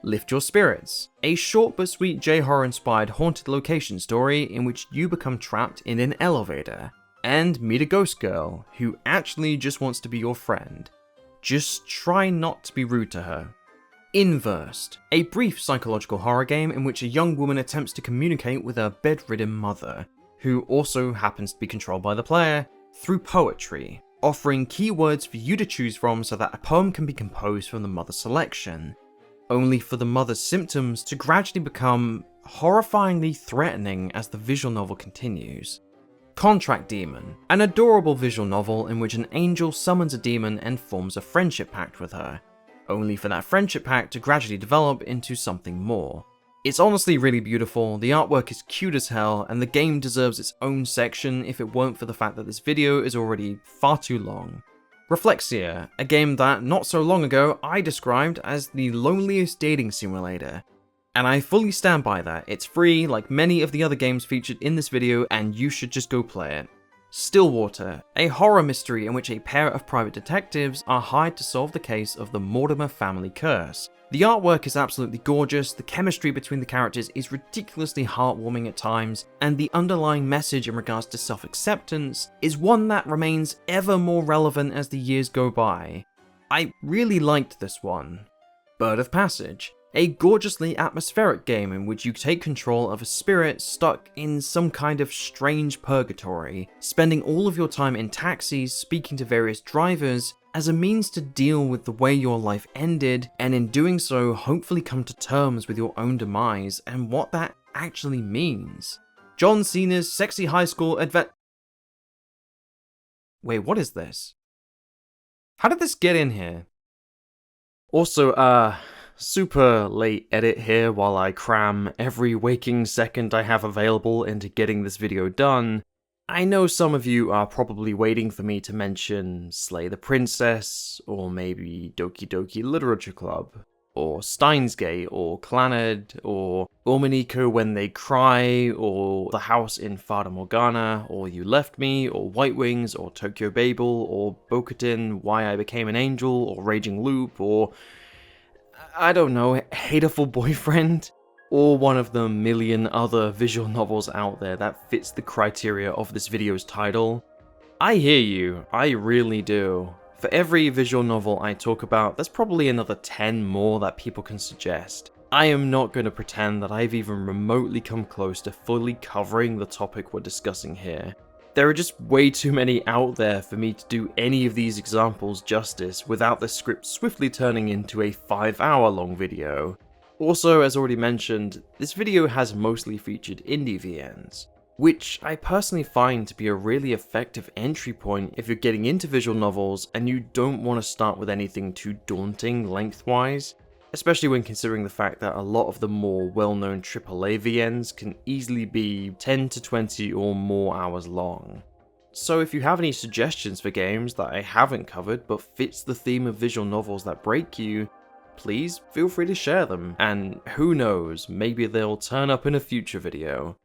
A: Lift Your Spirits, a short but sweet J-horror inspired haunted location story in which you become trapped in an elevator. And Meet a Ghost Girl, who actually just wants to be your friend. Just try not to be rude to her. Inversed, a brief psychological horror game in which a young woman attempts to communicate with her bedridden mother, who also happens to be controlled by the player, through poetry, offering keywords for you to choose from so that a poem can be composed from the mother's selection, only for the mother's symptoms to gradually become horrifyingly threatening as the visual novel continues. Contract Demon, an adorable visual novel in which an angel summons a demon and forms a friendship pact with her, only for that friendship pact to gradually develop into something more. It's honestly really beautiful, the artwork is cute as hell, and the game deserves its own section if it weren't for the fact that this video is already far too long. Reflexia, a game that not so long ago I described as the loneliest dating simulator. And I fully stand by that. It's free like many of the other games featured in this video, and you should just go play it. Stillwater, a horror mystery in which a pair of private detectives are hired to solve the case of the Mortimer family curse. The artwork is absolutely gorgeous, the chemistry between the characters is ridiculously heartwarming at times, and the underlying message in regards to self-acceptance is one that remains ever more relevant as the years go by. I really liked this one. Bird of Passage, a gorgeously atmospheric game in which you take control of a spirit stuck in some kind of strange purgatory, spending all of your time in taxis speaking to various drivers as a means to deal with the way your life ended, and in doing so hopefully come to terms with your own demise and what that actually means. John Cena's sexy high school Wait, what is this? How did this get in here? Also, super late edit here while I cram every waking second I have available into getting this video done. I know some of you are probably waiting for me to mention Slay the Princess, or maybe Doki Doki Literature Club, or Steins Gate, or Clannad, or Ormaniko When They Cry, or The House in Fata Morgana, or You Left Me, or White Wings, or Tokyo Babel, or Bokutin, Why I Became an Angel, or Raging Loop, or I don't know, Hateful Boyfriend, or one of the million other visual novels out there that fits the criteria of this video's title. I hear you, I really do. For every visual novel I talk about, there's probably another 10 more that people can suggest. I am not going to pretend that I've even remotely come close to fully covering the topic we're discussing here. There are just way too many out there for me to do any of these examples justice without the script swiftly turning into a 5-hour long video. Also, as already mentioned, this video has mostly featured indie VNs, which I personally find to be a really effective entry point if you're getting into visual novels and you don't want to start with anything too daunting lengthwise, especially when considering the fact that a lot of the more well-known AAA VNs can easily be 10 to 20 or more hours long. So if you have any suggestions for games that I haven't covered but fits the theme of visual novels that break you, please feel free to share them, and who knows, maybe they'll turn up in a future video.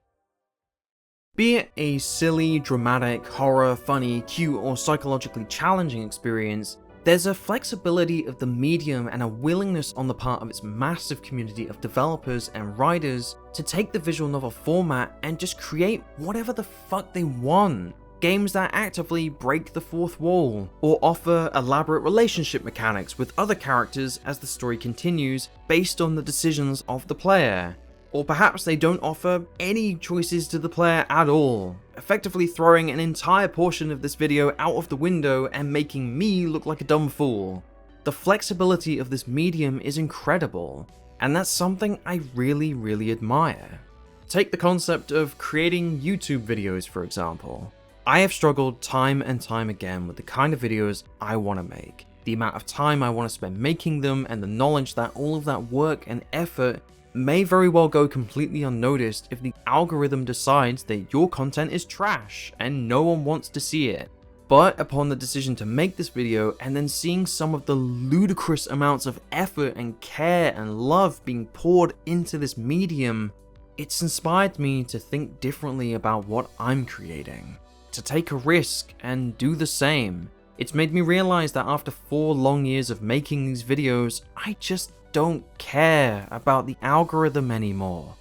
A: Be it a silly, dramatic, horror, funny, cute, or psychologically challenging experience, There's a flexibility of the medium and a willingness on the part of its massive community of developers and writers to take the visual novel format and just create whatever the fuck they want. Games that actively break the fourth wall, or offer elaborate relationship mechanics with other characters as the story continues based on the decisions of the player. Or perhaps they don't offer any choices to the player at all, effectively throwing an entire portion of this video out of the window and making me look like a dumb fool. The flexibility of this medium is incredible, and that's something I really admire. Take the concept of creating YouTube videos, for example. I have struggled time and time again with the kind of videos I want to make, the amount of time I want to spend making them, and the knowledge that all of that work and effort may very well go completely unnoticed if the algorithm decides that your content is trash and no one wants to see it. But upon the decision to make this video and then seeing some of the ludicrous amounts of effort and care and love being poured into this medium, it's inspired me to think differently about what I'm creating, to take a risk and do the same. It's made me realize that after 4 long years of making these videos, I just don't care about the algorithm anymore.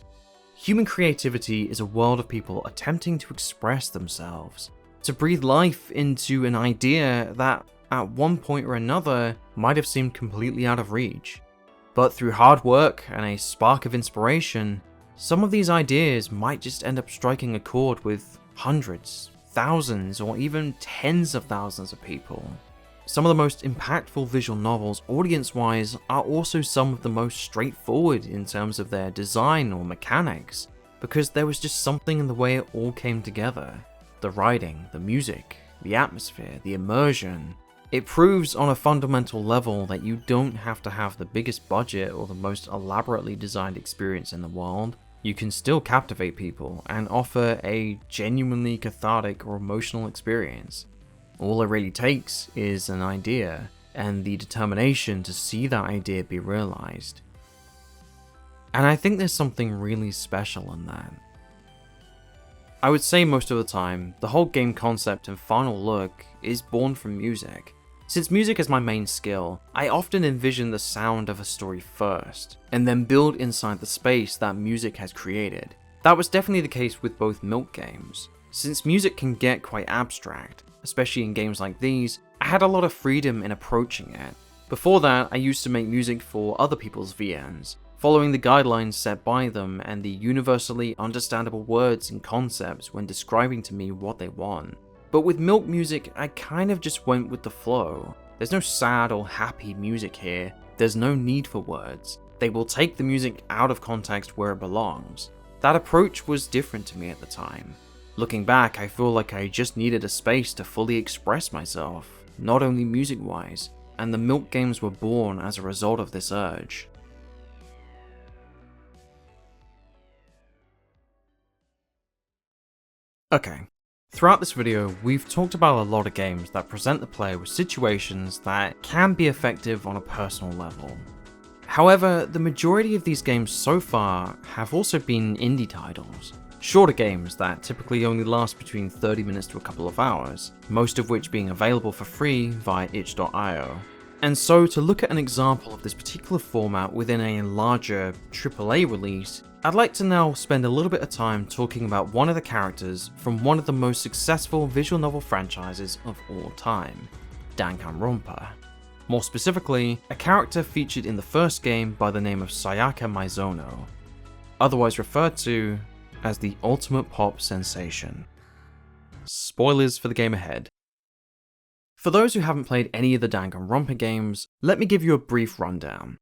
A: Human creativity is a world of people attempting to express themselves, to breathe life into an idea that at one point or another might have seemed completely out of reach. But through hard work and a spark of inspiration, some of these ideas might just end up striking a chord with hundreds, thousands, or even tens of thousands of people. Some of the most impactful visual novels, audience-wise, are also some of the most straightforward in terms of their design or mechanics, because there was just something in the way it all came together. The writing, the music, the atmosphere, the immersion. It proves on a fundamental level that you don't have to have the biggest budget or the most elaborately designed experience in the world. You can still captivate people and offer a genuinely cathartic or emotional experience. All it really takes is an idea and the determination to see that idea be realized. And I think there's something really special in that. I would say most of the time, the whole game concept and final look is born from music. Since music is my main skill, I often envision the sound of a story first, and then build inside the space that music has created. That was definitely the case with both Milk games. Since music can get quite abstract, especially in games like these, I had a lot of freedom in approaching it. Before that, I used to make music for other people's VMs, following the guidelines set by them and the universally understandable words and concepts when describing to me what they want. But with Milk music, I kind of just went with the flow. There's no sad or happy music here, there's no need for words. They will take the music out of context where it belongs. That approach was different to me at the time. Looking back, I feel like I just needed a space to fully express myself, not only music-wise, and the Milk games were born as a result of this urge. Okay, throughout this video, we've talked about a lot of games that present the player with situations that can be effective on a personal level. However, the majority of these games so far have also been indie titles. Shorter games that typically only last between 30 minutes to a couple of hours, most of which being available for free via itch.io. And so to look at an example of this particular format within a larger AAA release, I'd like to now spend a little bit of time talking about one of the characters from one of the most successful visual novel franchises of all time, Dangonronpa. More specifically, a character featured in the first game by the name of Sayaka Maizono, otherwise referred to as the ultimate pop sensation. Spoilers for the game ahead. For those who haven't played any of the Dangonronpa games, let me give you a brief rundown.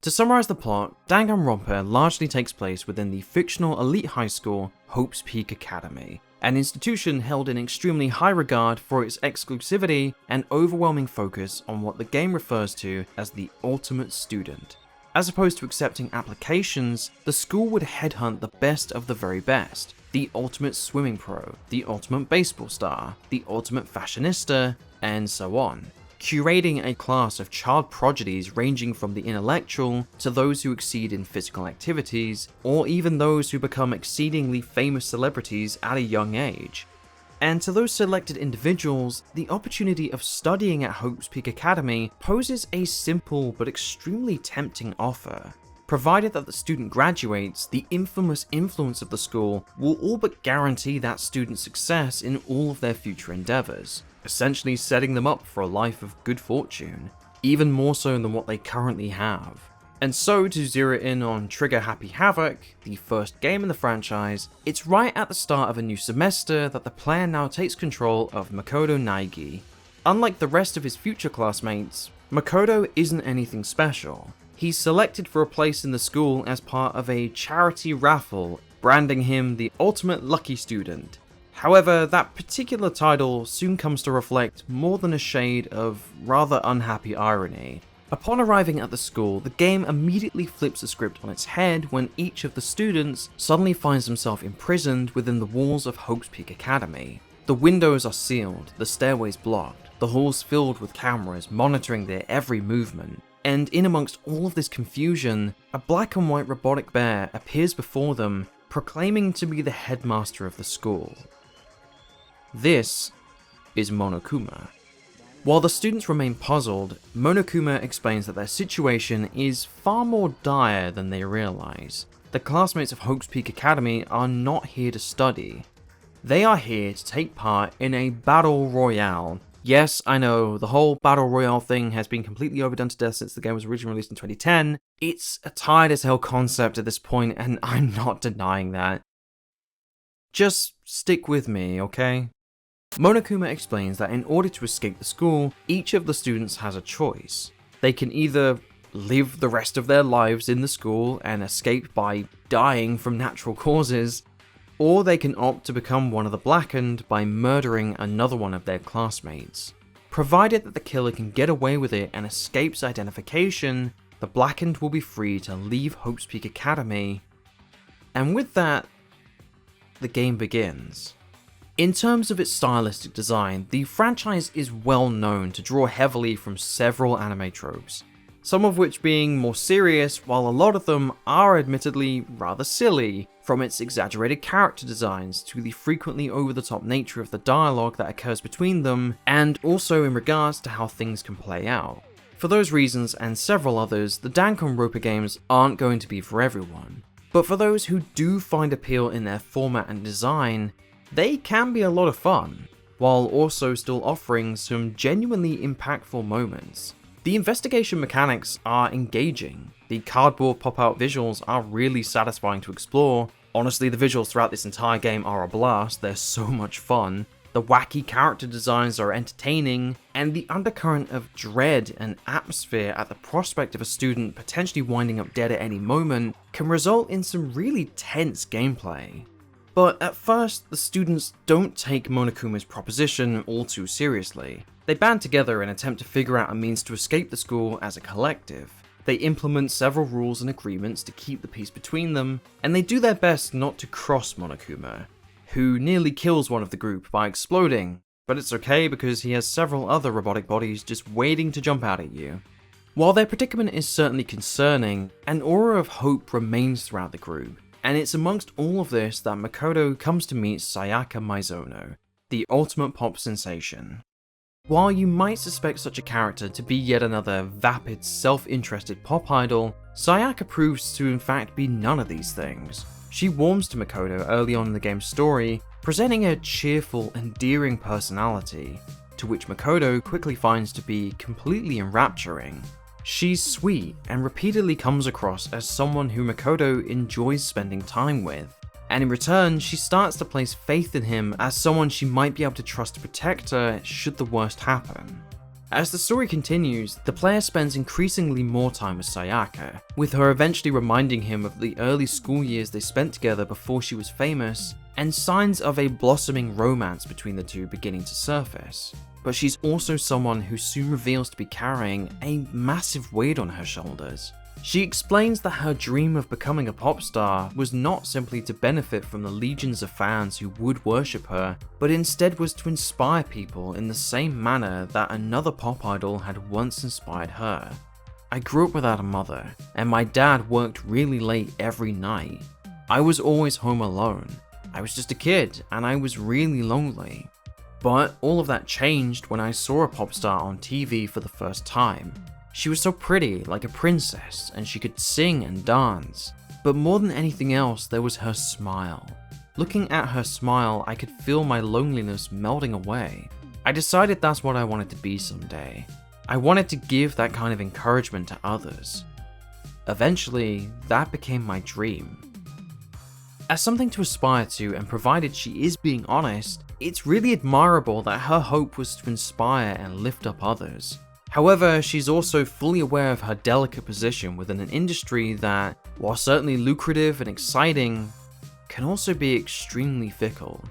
A: To summarize the plot, Dangonronpa largely takes place within the fictional elite high school Hope's Peak Academy, an institution held in extremely high regard for its exclusivity and overwhelming focus on what the game refers to as the ultimate student. As opposed to accepting applications, the school would headhunt the best of the very best, the ultimate swimming pro, the ultimate baseball star, the ultimate fashionista, and so on, curating a class of child prodigies ranging from the intellectual to those who exceed in physical activities, or even those who become exceedingly famous celebrities at a young age. And to those selected individuals, the opportunity of studying at Hope's Peak Academy poses a simple but extremely tempting offer. Provided that the student graduates, the infamous influence of the school will all but guarantee that student's success in all of their future endeavors, essentially setting them up for a life of good fortune, even more so than what they currently have. And so, to zero in on Trigger Happy Havok, the first game in the franchise, it's right at the start of a new semester that the player now takes control of Makoto Naegi. Unlike the rest of his future classmates, Makoto isn't anything special. He's selected for a place in the school as part of a charity raffle, branding him the ultimate lucky student. However, that particular title soon comes to reflect more than a shade of rather unhappy irony. Upon arriving at the school, the game immediately flips the script on its head when each of the students suddenly finds themselves imprisoned within the walls of Hope's Peak Academy. The windows are sealed, the stairways blocked, the halls filled with cameras monitoring their every movement. And in amongst all of this confusion, a black and white robotic bear appears before them, proclaiming to be the headmaster of the school. This is Monokuma. While the students remain puzzled, Monokuma explains that their situation is far more dire than they realize. The classmates of Hope's Peak Academy are not here to study. They are here to take part in a battle royale. Yes, I know, the whole battle royale thing has been completely overdone to death since the game was originally released in 2010. It's a tired as hell concept at this point, and I'm not denying that. Just stick with me, okay? Monokuma explains that in order to escape the school, each of the students has a choice. They can either live the rest of their lives in the school and escape by dying from natural causes, or they can opt to become one of the Blackened by murdering another one of their classmates. Provided that the killer can get away with it and escapes identification, the Blackened will be free to leave Hope's Peak Academy. And with that, the game begins. In terms of its stylistic design, the franchise is well known to draw heavily from several anime tropes, some of which being more serious, while a lot of them are admittedly rather silly, from its exaggerated character designs to the frequently over-the-top nature of the dialogue that occurs between them, and also in regards to how things can play out. For those reasons and several others, the Dangonronpa games aren't going to be for everyone. But for those who do find appeal in their format and design, they can be a lot of fun, while also still offering some genuinely impactful moments. The investigation mechanics are engaging, the cardboard pop-out visuals are really satisfying to explore. Honestly, the visuals throughout this entire game are a blast, they're so much fun. The wacky character designs are entertaining, and the undercurrent of dread and atmosphere at the prospect of a student potentially winding up dead at any moment can result in some really tense gameplay. But at first, the students don't take Monokuma's proposition all too seriously. They band together and attempt to figure out a means to escape the school as a collective. They implement several rules and agreements to keep the peace between them, and they do their best not to cross Monokuma, who nearly kills one of the group by exploding, but it's okay because he has several other robotic bodies just waiting to jump out at you. While their predicament is certainly concerning, an aura of hope remains throughout the group, and it's amongst all of this that Makoto comes to meet Sayaka Maizono, the ultimate pop sensation. While you might suspect such a character to be yet another vapid, self-interested pop idol, Sayaka proves to in fact be none of these things. She warms to Makoto early on in the game's story, presenting a cheerful, endearing personality, to which Makoto quickly finds to be completely enrapturing. She's sweet and repeatedly comes across as someone who Makoto enjoys spending time with, and in return she starts to place faith in him as someone she might be able to trust to protect her should the worst happen. As the story continues, the player spends increasingly more time with Sayaka, with her eventually reminding him of the early school years they spent together before she was famous, and signs of a blossoming romance between the two beginning to surface. But she's also someone who soon reveals to be carrying a massive weight on her shoulders. She explains that her dream of becoming a pop star was not simply to benefit from the legions of fans who would worship her, but instead was to inspire people in the same manner that another pop idol had once inspired her. I grew up without a mother, and my dad worked really late every night. I was always home alone. I was just a kid and I was really lonely. But all of that changed when I saw a pop star on TV for the first time. She was so pretty, like a princess, and she could sing and dance. But more than anything else, there was her smile. Looking at her smile, I could feel my loneliness melting away. I decided that's what I wanted to be someday. I wanted to give that kind of encouragement to others. Eventually, that became my dream. As something to aspire to, and provided she is being honest, it's really admirable that her hope was to inspire and lift up others. However, she's also fully aware of her delicate position within an industry that, while certainly lucrative and exciting, can also be extremely fickle.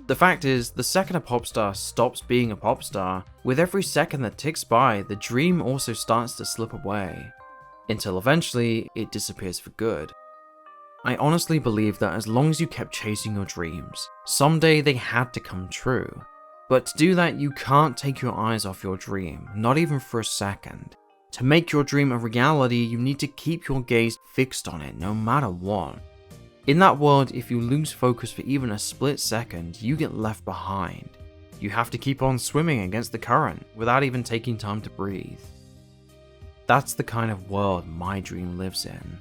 A: The fact is, the second a pop star stops being a pop star, with every second that ticks by, the dream also starts to slip away, until eventually it disappears for good. I honestly believe that as long as you kept chasing your dreams, someday they had to come true. But to do that, you can't take your eyes off your dream, not even for a second. To make your dream a reality, you need to keep your gaze fixed on it, no matter what. In that world, if you lose focus for even a split second, you get left behind. You have to keep on swimming against the current, without even taking time to breathe. That's the kind of world my dream lives in.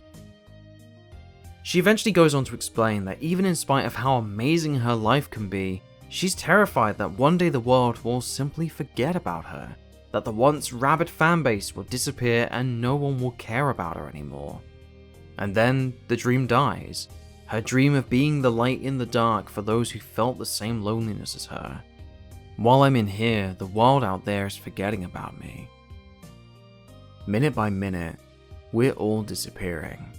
A: She eventually goes on to explain that even in spite of how amazing her life can be, she's terrified that one day the world will simply forget about her, that the once rabid fanbase will disappear and no one will care about her anymore. And then the dream dies, her dream of being the light in the dark for those who felt the same loneliness as her. While I'm in here, the world out there is forgetting about me. Minute by minute, we're all disappearing.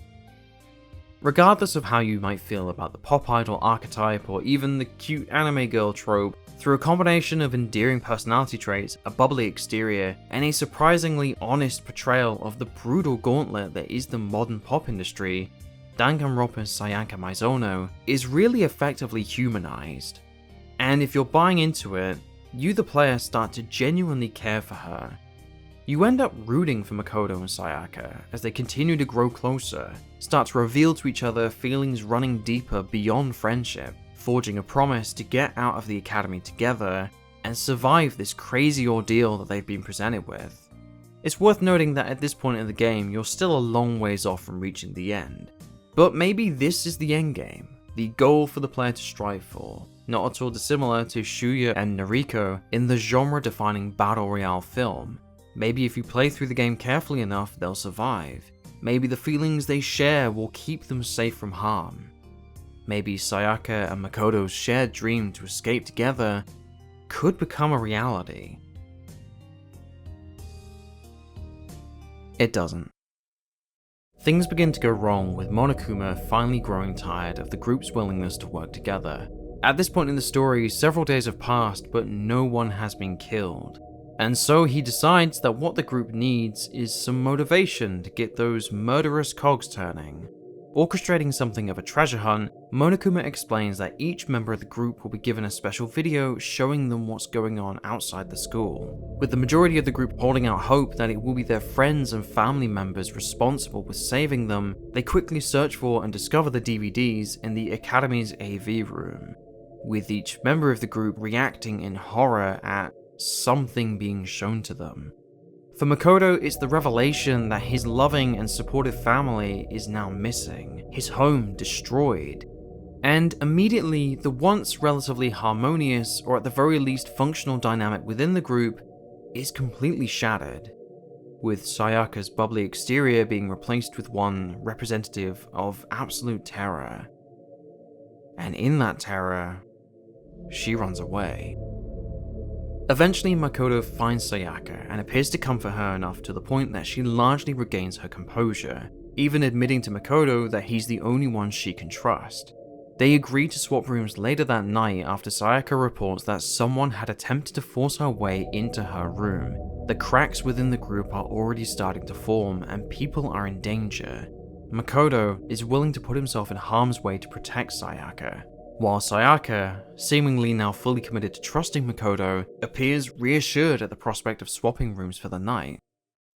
A: Regardless of how you might feel about the pop idol archetype or even the cute anime girl trope, through a combination of endearing personality traits, a bubbly exterior, and a surprisingly honest portrayal of the brutal gauntlet that is the modern pop industry, Dangonronpa's Sayaka Maizono is really effectively humanized. And if you're buying into it, you the player start to genuinely care for her. You end up rooting for Makoto and Sayaka as they continue to grow closer, start to reveal to each other feelings running deeper beyond friendship, forging a promise to get out of the academy together and survive this crazy ordeal that they've been presented with. It's worth noting that at this point in the game, you're still a long ways off from reaching the end. But maybe this is the endgame, the goal for the player to strive for, not at all dissimilar to Shuya and Nariko in the genre-defining Battle Royale film. Maybe if you play through the game carefully enough, they'll survive. Maybe the feelings they share will keep them safe from harm. Maybe Sayaka and Makoto's shared dream to escape together could become a reality. It doesn't. Things begin to go wrong with Monokuma finally growing tired of the group's willingness to work together. At this point in the story, several days have passed, but no one has been killed. And so he decides that what the group needs is some motivation to get those murderous cogs turning. Orchestrating something of a treasure hunt, Monokuma explains that each member of the group will be given a special video showing them what's going on outside the school. With the majority of the group holding out hope that it will be their friends and family members responsible with saving them, they quickly search for and discover the DVDs in the Academy's AV room, with each member of the group reacting in horror at something being shown to them. For Makoto, it's the revelation that his loving and supportive family is now missing, his home destroyed. And immediately, the once relatively harmonious, or at the very least functional dynamic within the group is completely shattered, with Sayaka's bubbly exterior being replaced with one representative of absolute terror. And in that terror, she runs away. Eventually, Makoto finds Sayaka and appears to comfort her enough to the point that she largely regains her composure, even admitting to Makoto that he's the only one she can trust. They agree to swap rooms later that night after Sayaka reports that someone had attempted to force her way into her room. The cracks within the group are already starting to form and people are in danger. Makoto is willing to put himself in harm's way to protect Sayaka, while Sayaka, seemingly now fully committed to trusting Makoto, appears reassured at the prospect of swapping rooms for the night.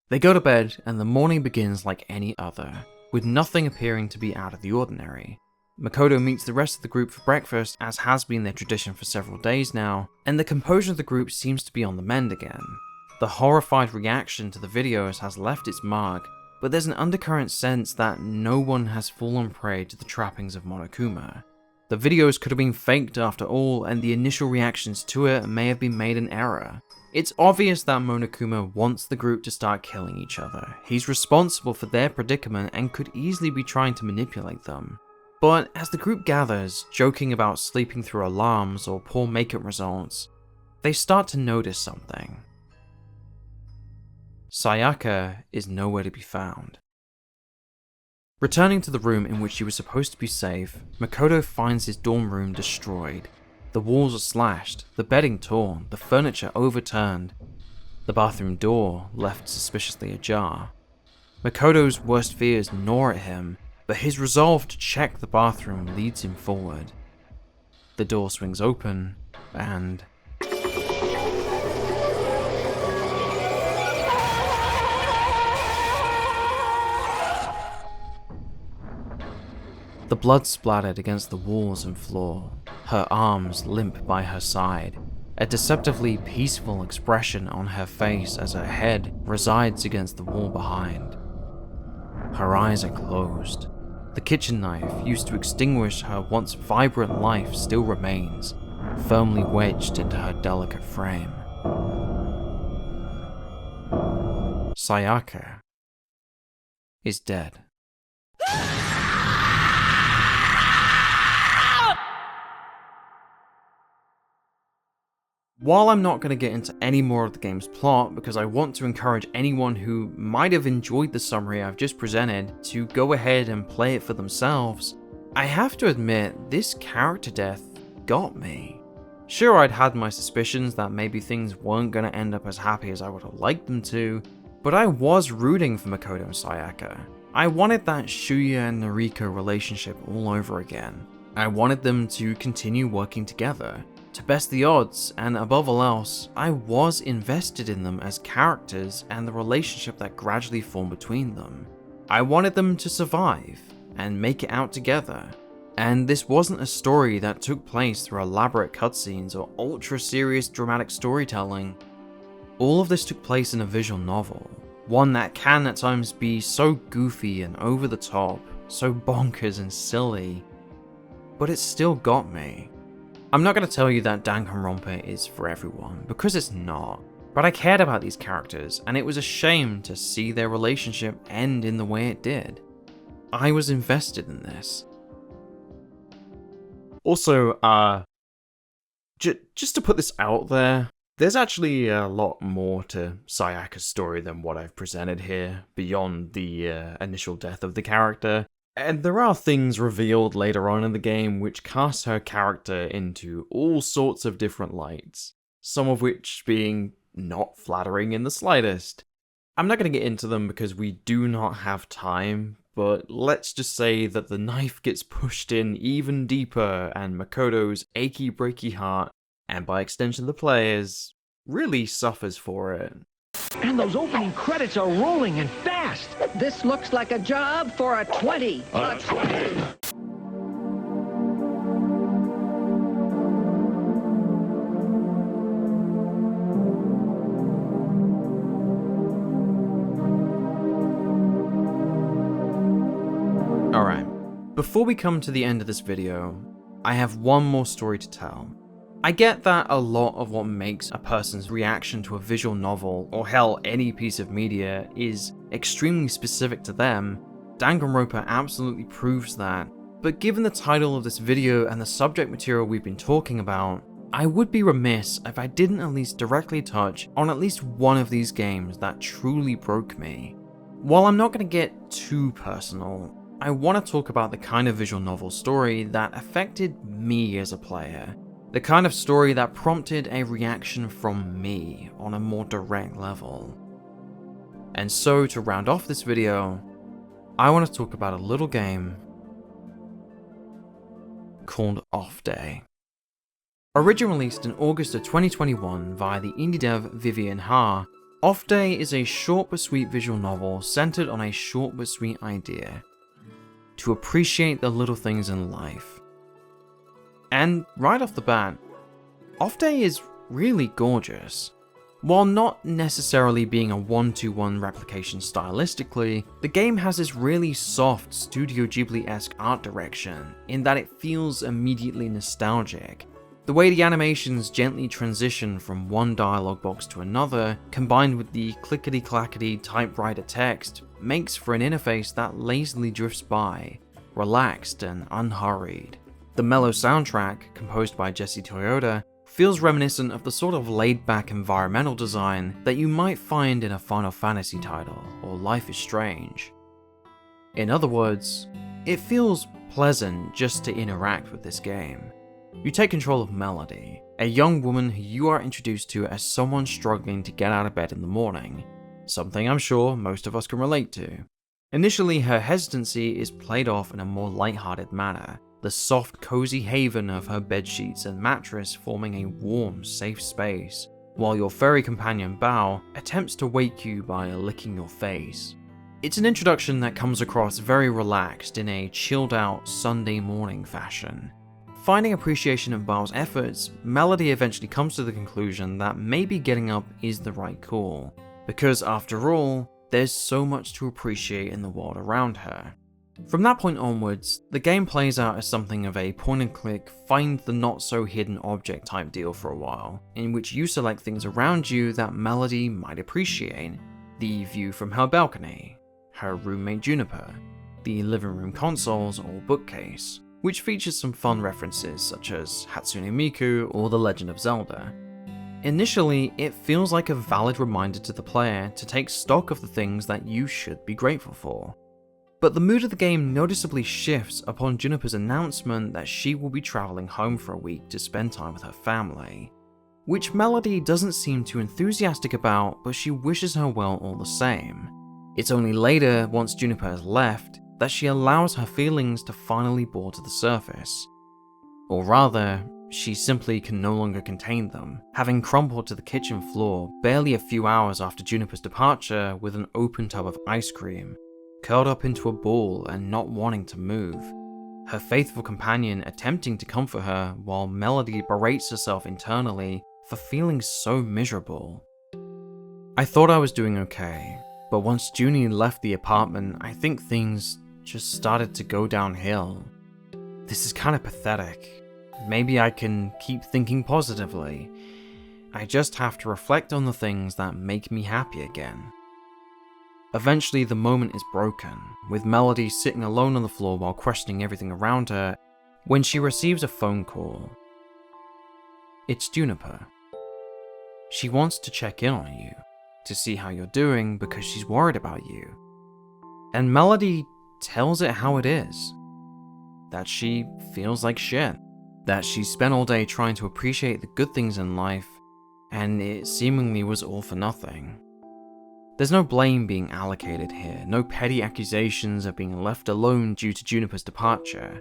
A: They go to bed and the morning begins like any other, with nothing appearing to be out of the ordinary. Makoto meets the rest of the group for breakfast, as has been their tradition for several days now, and the composure of the group seems to be on the mend again. The horrified reaction to the videos has left its mark, but there's an undercurrent sense that no one has fallen prey to the trappings of Monokuma. The videos could have been faked after all, and the initial reactions to it may have been made in error. It's obvious that Monokuma wants the group to start killing each other. He's responsible for their predicament and could easily be trying to manipulate them. But as the group gathers, joking about sleeping through alarms or poor makeup results, they start to notice something. Sayaka is nowhere to be found. Returning to the room in which she was supposed to be safe, Makoto finds his dorm room destroyed. The walls are slashed, the bedding torn, the furniture overturned, the bathroom door left suspiciously ajar. Makoto's worst fears gnaw at him, but his resolve to check the bathroom leads him forward. The door swings open, and the blood splattered against the walls and floor, her arms limp by her side, a deceptively peaceful expression on her face as her head resides against the wall behind. Her eyes are closed. The kitchen knife used to extinguish her once vibrant life still remains, firmly wedged into her delicate frame. Sayaka is dead. While I'm not going to get into any more of the game's plot, because I want to encourage anyone who might have enjoyed the summary I've just presented to go ahead and play it for themselves, I have to admit this character death got me. Sure, I'd had my suspicions that maybe things weren't going to end up as happy as I would have liked them to, but I was rooting for Makoto and Sayaka. I wanted that Shuya and Noriko relationship all over again. I wanted them to continue working together. To best the odds, and above all else, I was invested in them as characters and the relationship that gradually formed between them. I wanted them to survive and make it out together. And this wasn't a story that took place through elaborate cutscenes or ultra-serious dramatic storytelling. All of this took place in a visual novel, one that can at times be so goofy and over the top, so bonkers and silly, but it still got me. I'm not going to tell you that Dangonronpa is for everyone, because it's not, but I cared about these characters, and it was a shame to see their relationship end in the way it did. I was invested in this. Also, just to put this out there, there's actually a lot more to Sayaka's story than what I've presented here, beyond the initial death of the character. And there are things revealed later on in the game which cast her character into all sorts of different lights, some of which being not flattering in the slightest. I'm not going to get into them because we do not have time, but let's just say that the knife gets pushed in even deeper and Makoto's achy breaky heart, and by extension the players, really suffers for it.
C: And those opening credits are rolling and fast.
D: This looks like a job for a 20.
C: A 20.
A: Alright, before we come to the end of this video, I have one more story to tell. I get that a lot of what makes a person's reaction to a visual novel, or hell, any piece of media, is extremely specific to them. Dangonronpa absolutely proves that, but given the title of this video and the subject material we've been talking about, I would be remiss if I didn't at least directly touch on at least one of these games that truly broke me. While I'm not going to get too personal, I want to talk about the kind of visual novel story that affected me as a player. The kind of story that prompted a reaction from me on a more direct level. And so, to round off this video, I want to talk about a little game called Off Day. Originally released in August of 2021 via the indie dev Vivian Ha, Off Day is a short but sweet visual novel centered on a short but sweet idea. to appreciate the little things in life. And right off the bat, Off Day is really gorgeous. While not necessarily being a one-to-one replication stylistically, the game has this really soft Studio Ghibli-esque art direction in that it feels immediately nostalgic. The way the animations gently transition from one dialogue box to another, combined with the clickety-clackety typewriter text, makes for an interface that lazily drifts by, relaxed and unhurried. The mellow soundtrack, composed by Jesse Toyota, feels reminiscent of the sort of laid-back environmental design that you might find in a Final Fantasy title or Life is Strange. In other words, it feels pleasant just to interact with this game. You take control of Melody, a young woman who you are introduced to as someone struggling to get out of bed in the morning, something I'm sure most of us can relate to. Initially, her hesitancy is played off in a more lighthearted manner, the soft, cozy haven of her bedsheets and mattress forming a warm, safe space, while your furry companion Bao attempts to wake you by licking your face. It's an introduction that comes across very relaxed in a chilled-out Sunday morning fashion. Finding appreciation in Bao's efforts, Melody eventually comes to the conclusion that maybe getting up is the right call, because after all, there's so much to appreciate in the world around her. From that point onwards, the game plays out as something of a point-and-click, find-the-not-so-hidden object type deal for a while, in which you select things around you that Melody might appreciate. The view from her balcony, her roommate Juniper, the living room consoles or bookcase, which features some fun references such as Hatsune Miku or The Legend of Zelda. Initially, it feels like a valid reminder to the player to take stock of the things that you should be grateful for. But the mood of the game noticeably shifts upon Juniper's announcement that she will be traveling home for a week to spend time with her family, which Melody doesn't seem too enthusiastic about, but she wishes her well all the same. It's only later, once Juniper has left, that she allows her feelings to finally bore to the surface. Or rather, she simply can no longer contain them, having crumpled to the kitchen floor barely a few hours after Juniper's departure with an open tub of ice cream, curled up into a ball and not wanting to move, her faithful companion attempting to comfort her while Melody berates herself internally for feeling so miserable. I thought I was doing okay, but once Junie left the apartment, I think things just started to go downhill. This is kind of pathetic. Maybe I can keep thinking positively. I just have to reflect on the things that make me happy again. Eventually, the moment is broken, with Melody sitting alone on the floor while questioning everything around her, when she receives a phone call. It's Juniper. She wants to check in on you, to see how you're doing because she's worried about you. And Melody tells it how it is. That she feels like shit. That she spent all day trying to appreciate the good things in life, and it seemingly was all for nothing. There's no blame being allocated here, no petty accusations of being left alone due to Juniper's departure.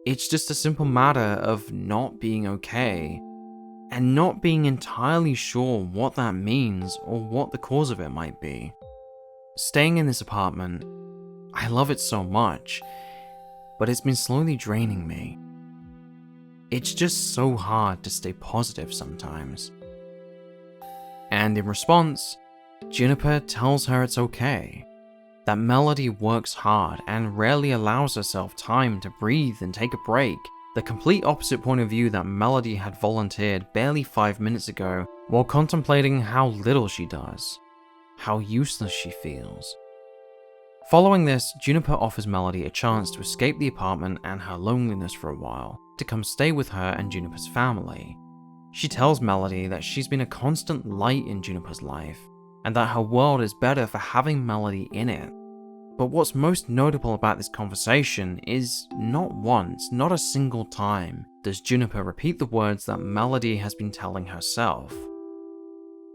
A: It's just a simple matter of not being okay, and not being entirely sure what that means or what the cause of it might be. Staying in this apartment, I love it so much, but it's been slowly draining me. It's just so hard to stay positive sometimes. And in response, Juniper tells her it's okay, that Melody works hard and rarely allows herself time to breathe and take a break, the complete opposite point of view that Melody had volunteered barely 5 minutes ago while contemplating how little she does, how useless she feels. Following this, Juniper offers Melody a chance to escape the apartment and her loneliness for a while, to come stay with her and Juniper's family. She tells Melody that she's been a constant light in Juniper's life, and that her world is better for having Melody in it. But what's most notable about this conversation is not once, not a single time, does Juniper repeat the words that Melody has been telling herself.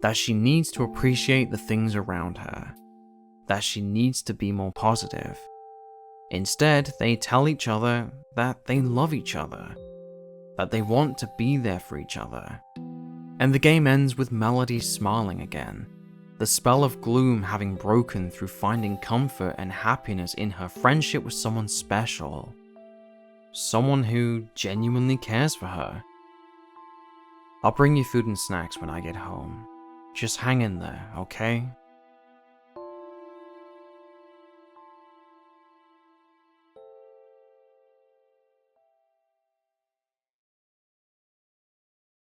A: That she needs to appreciate the things around her. That she needs to be more positive. Instead, they tell each other that they love each other. That they want to be there for each other. And the game ends with Melody smiling again, the spell of gloom having broken through finding comfort and happiness in her friendship with someone special. Someone who genuinely cares for her. I'll bring you food and snacks when I get home. Just hang in there, okay?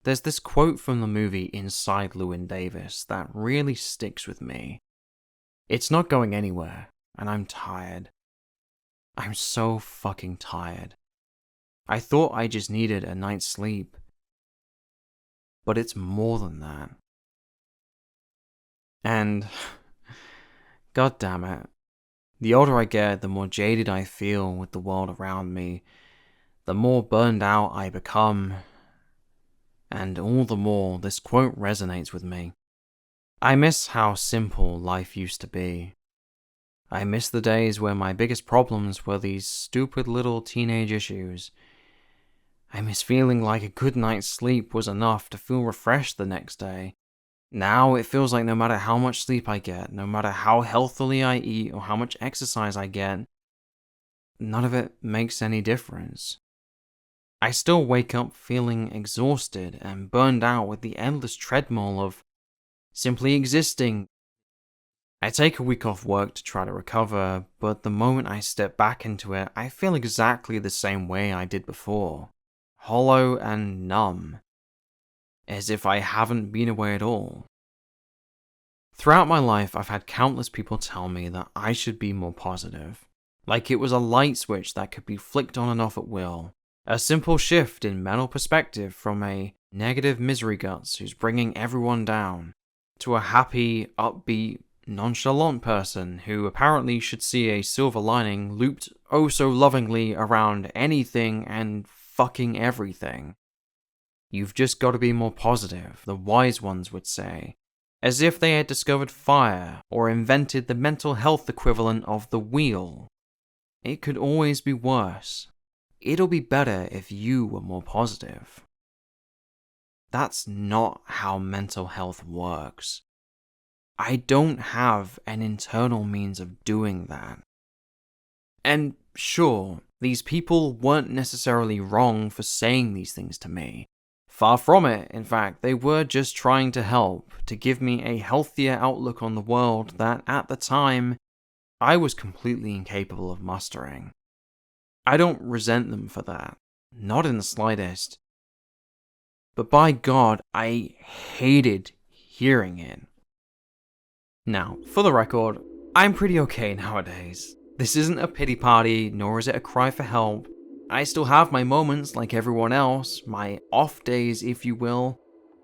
A: There's this quote from the movie Inside Llewyn Davis that really sticks with me. It's not going anywhere, and I'm tired. I'm so fucking tired. I thought I just needed a night's sleep. But it's more than that. And, god damn it, the older I get, the more jaded I feel with the world around me, the more burned out I become, and all the more this quote resonates with me. I miss how simple life used to be. I miss the days where my biggest problems were these stupid little teenage issues. I miss feeling like a good night's sleep was enough to feel refreshed the next day. Now it feels like no matter how much sleep I get, no matter how healthily I eat or how much exercise I get, none of it makes any difference. I still wake up feeling exhausted and burned out with the endless treadmill of simply existing. I take a week off work to try to recover, but the moment I step back into it, I feel exactly the same way I did before. Hollow and numb. As if I haven't been away at all. Throughout my life, I've had countless people tell me that I should be more positive. Like it was a light switch that could be flicked on and off at will. A simple shift in mental perspective from a negative misery guts who's bringing everyone down, to a happy, upbeat, nonchalant person who apparently should see a silver lining looped oh so lovingly around anything and fucking everything. You've just got to be more positive, the wise ones would say, as if they had discovered fire or invented the mental health equivalent of the wheel. It could always be worse. It'll be better if you were more positive. That's not how mental health works. I don't have an internal means of doing that. And sure, these people weren't necessarily wrong for saying these things to me. Far from it, in fact, they were just trying to help, to give me a healthier outlook on the world that, at the time, I was completely incapable of mustering. I don't resent them for that, not in the slightest. But by God, I hated hearing it. Now, for the record, I'm pretty okay nowadays. This isn't a pity party, nor is it a cry for help. I still have my moments like everyone else, my off days if you will,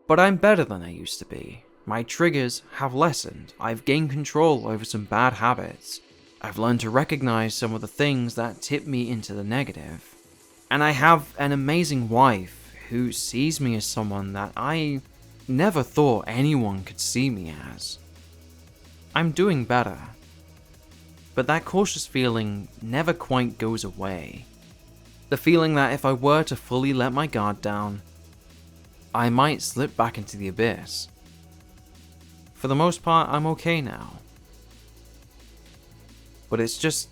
A: but I'm better than I used to be. My triggers have lessened, I've gained control over some bad habits, I've learned to recognize some of the things that tip me into the negative, and I have an amazing wife who sees me as someone that I never thought anyone could see me as. I'm doing better, but that cautious feeling never quite goes away. The feeling that if I were to fully let my guard down, I might slip back into the abyss. For the most part, I'm okay now. But it's just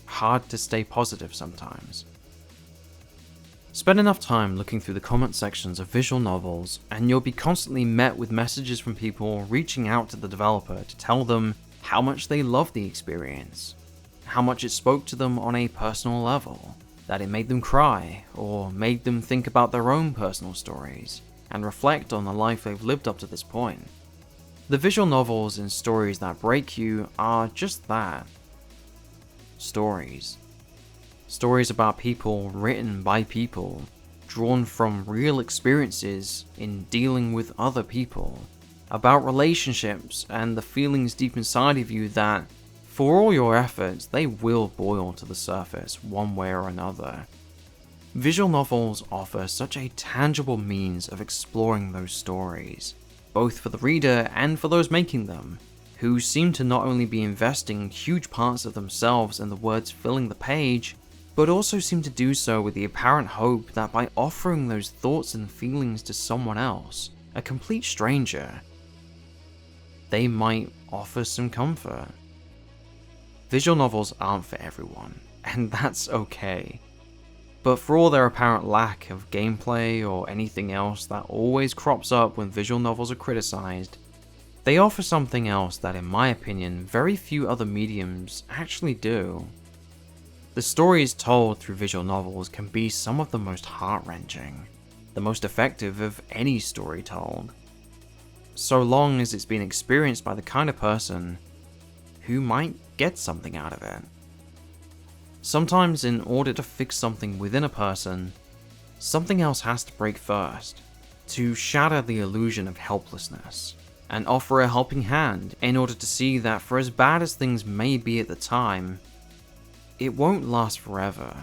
A: hard to stay positive sometimes. Spend enough time looking through the comment sections of visual novels, and you'll be constantly met with messages from people reaching out to the developer to tell them how much they loved the experience, how much it spoke to them on a personal level, that it made them cry, or made them think about their own personal stories, and reflect on the life they've lived up to this point. The visual novels and stories that break you are just that. Stories. Stories about people written by people, drawn from real experiences in dealing with other people, about relationships and the feelings deep inside of you that, for all your efforts, they will boil to the surface one way or another. Visual novels offer such a tangible means of exploring those stories, both for the reader and for those making them, who seem to not only be investing huge parts of themselves in the words filling the page, but also seem to do so with the apparent hope that by offering those thoughts and feelings to someone else, a complete stranger, they might offer some comfort. Visual novels aren't for everyone, and that's okay. But for all their apparent lack of gameplay or anything else that always crops up when visual novels are criticized, they offer something else that, in my opinion, very few other mediums actually do. The stories told through visual novels can be some of the most heart-wrenching, the most effective of any story told, so long as it's been experienced by the kind of person who might get something out of it. Sometimes, in order to fix something within a person, something else has to break first, to shatter the illusion of helplessness, and offer a helping hand in order to see that for as bad as things may be at the time, it won't last forever.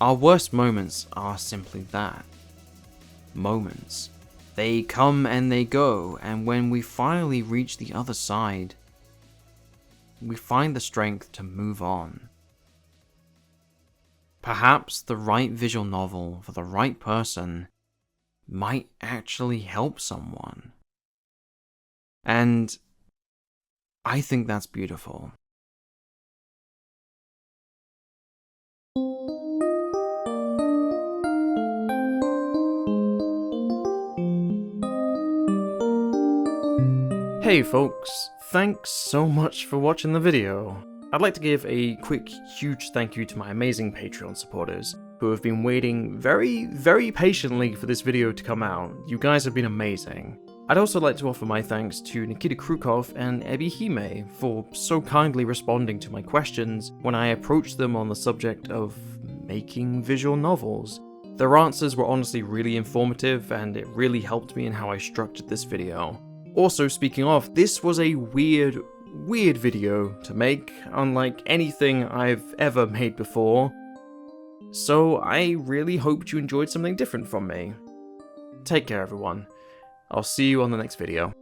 A: Our worst moments are simply that. Moments. They come and they go, and when we finally reach the other side, we find the strength to move on. Perhaps the right visual novel for the right person might actually help someone. And I think that's beautiful. Hey folks, thanks so much for watching the video. I'd like to give a quick, huge thank you to my amazing Patreon supporters, who have been waiting very patiently for this video to come out. You guys have been amazing. I'd also like to offer my thanks to Nikita Krukov and Ebi Hime for so kindly responding to my questions when I approached them on the subject of making visual novels. Their answers were honestly really informative, and it really helped me in how I structured this video. Also, speaking of, this was a weird video to make, unlike anything I've ever made before. So I really hoped you enjoyed something different from me. Take care everyone. I'll see you on the next video.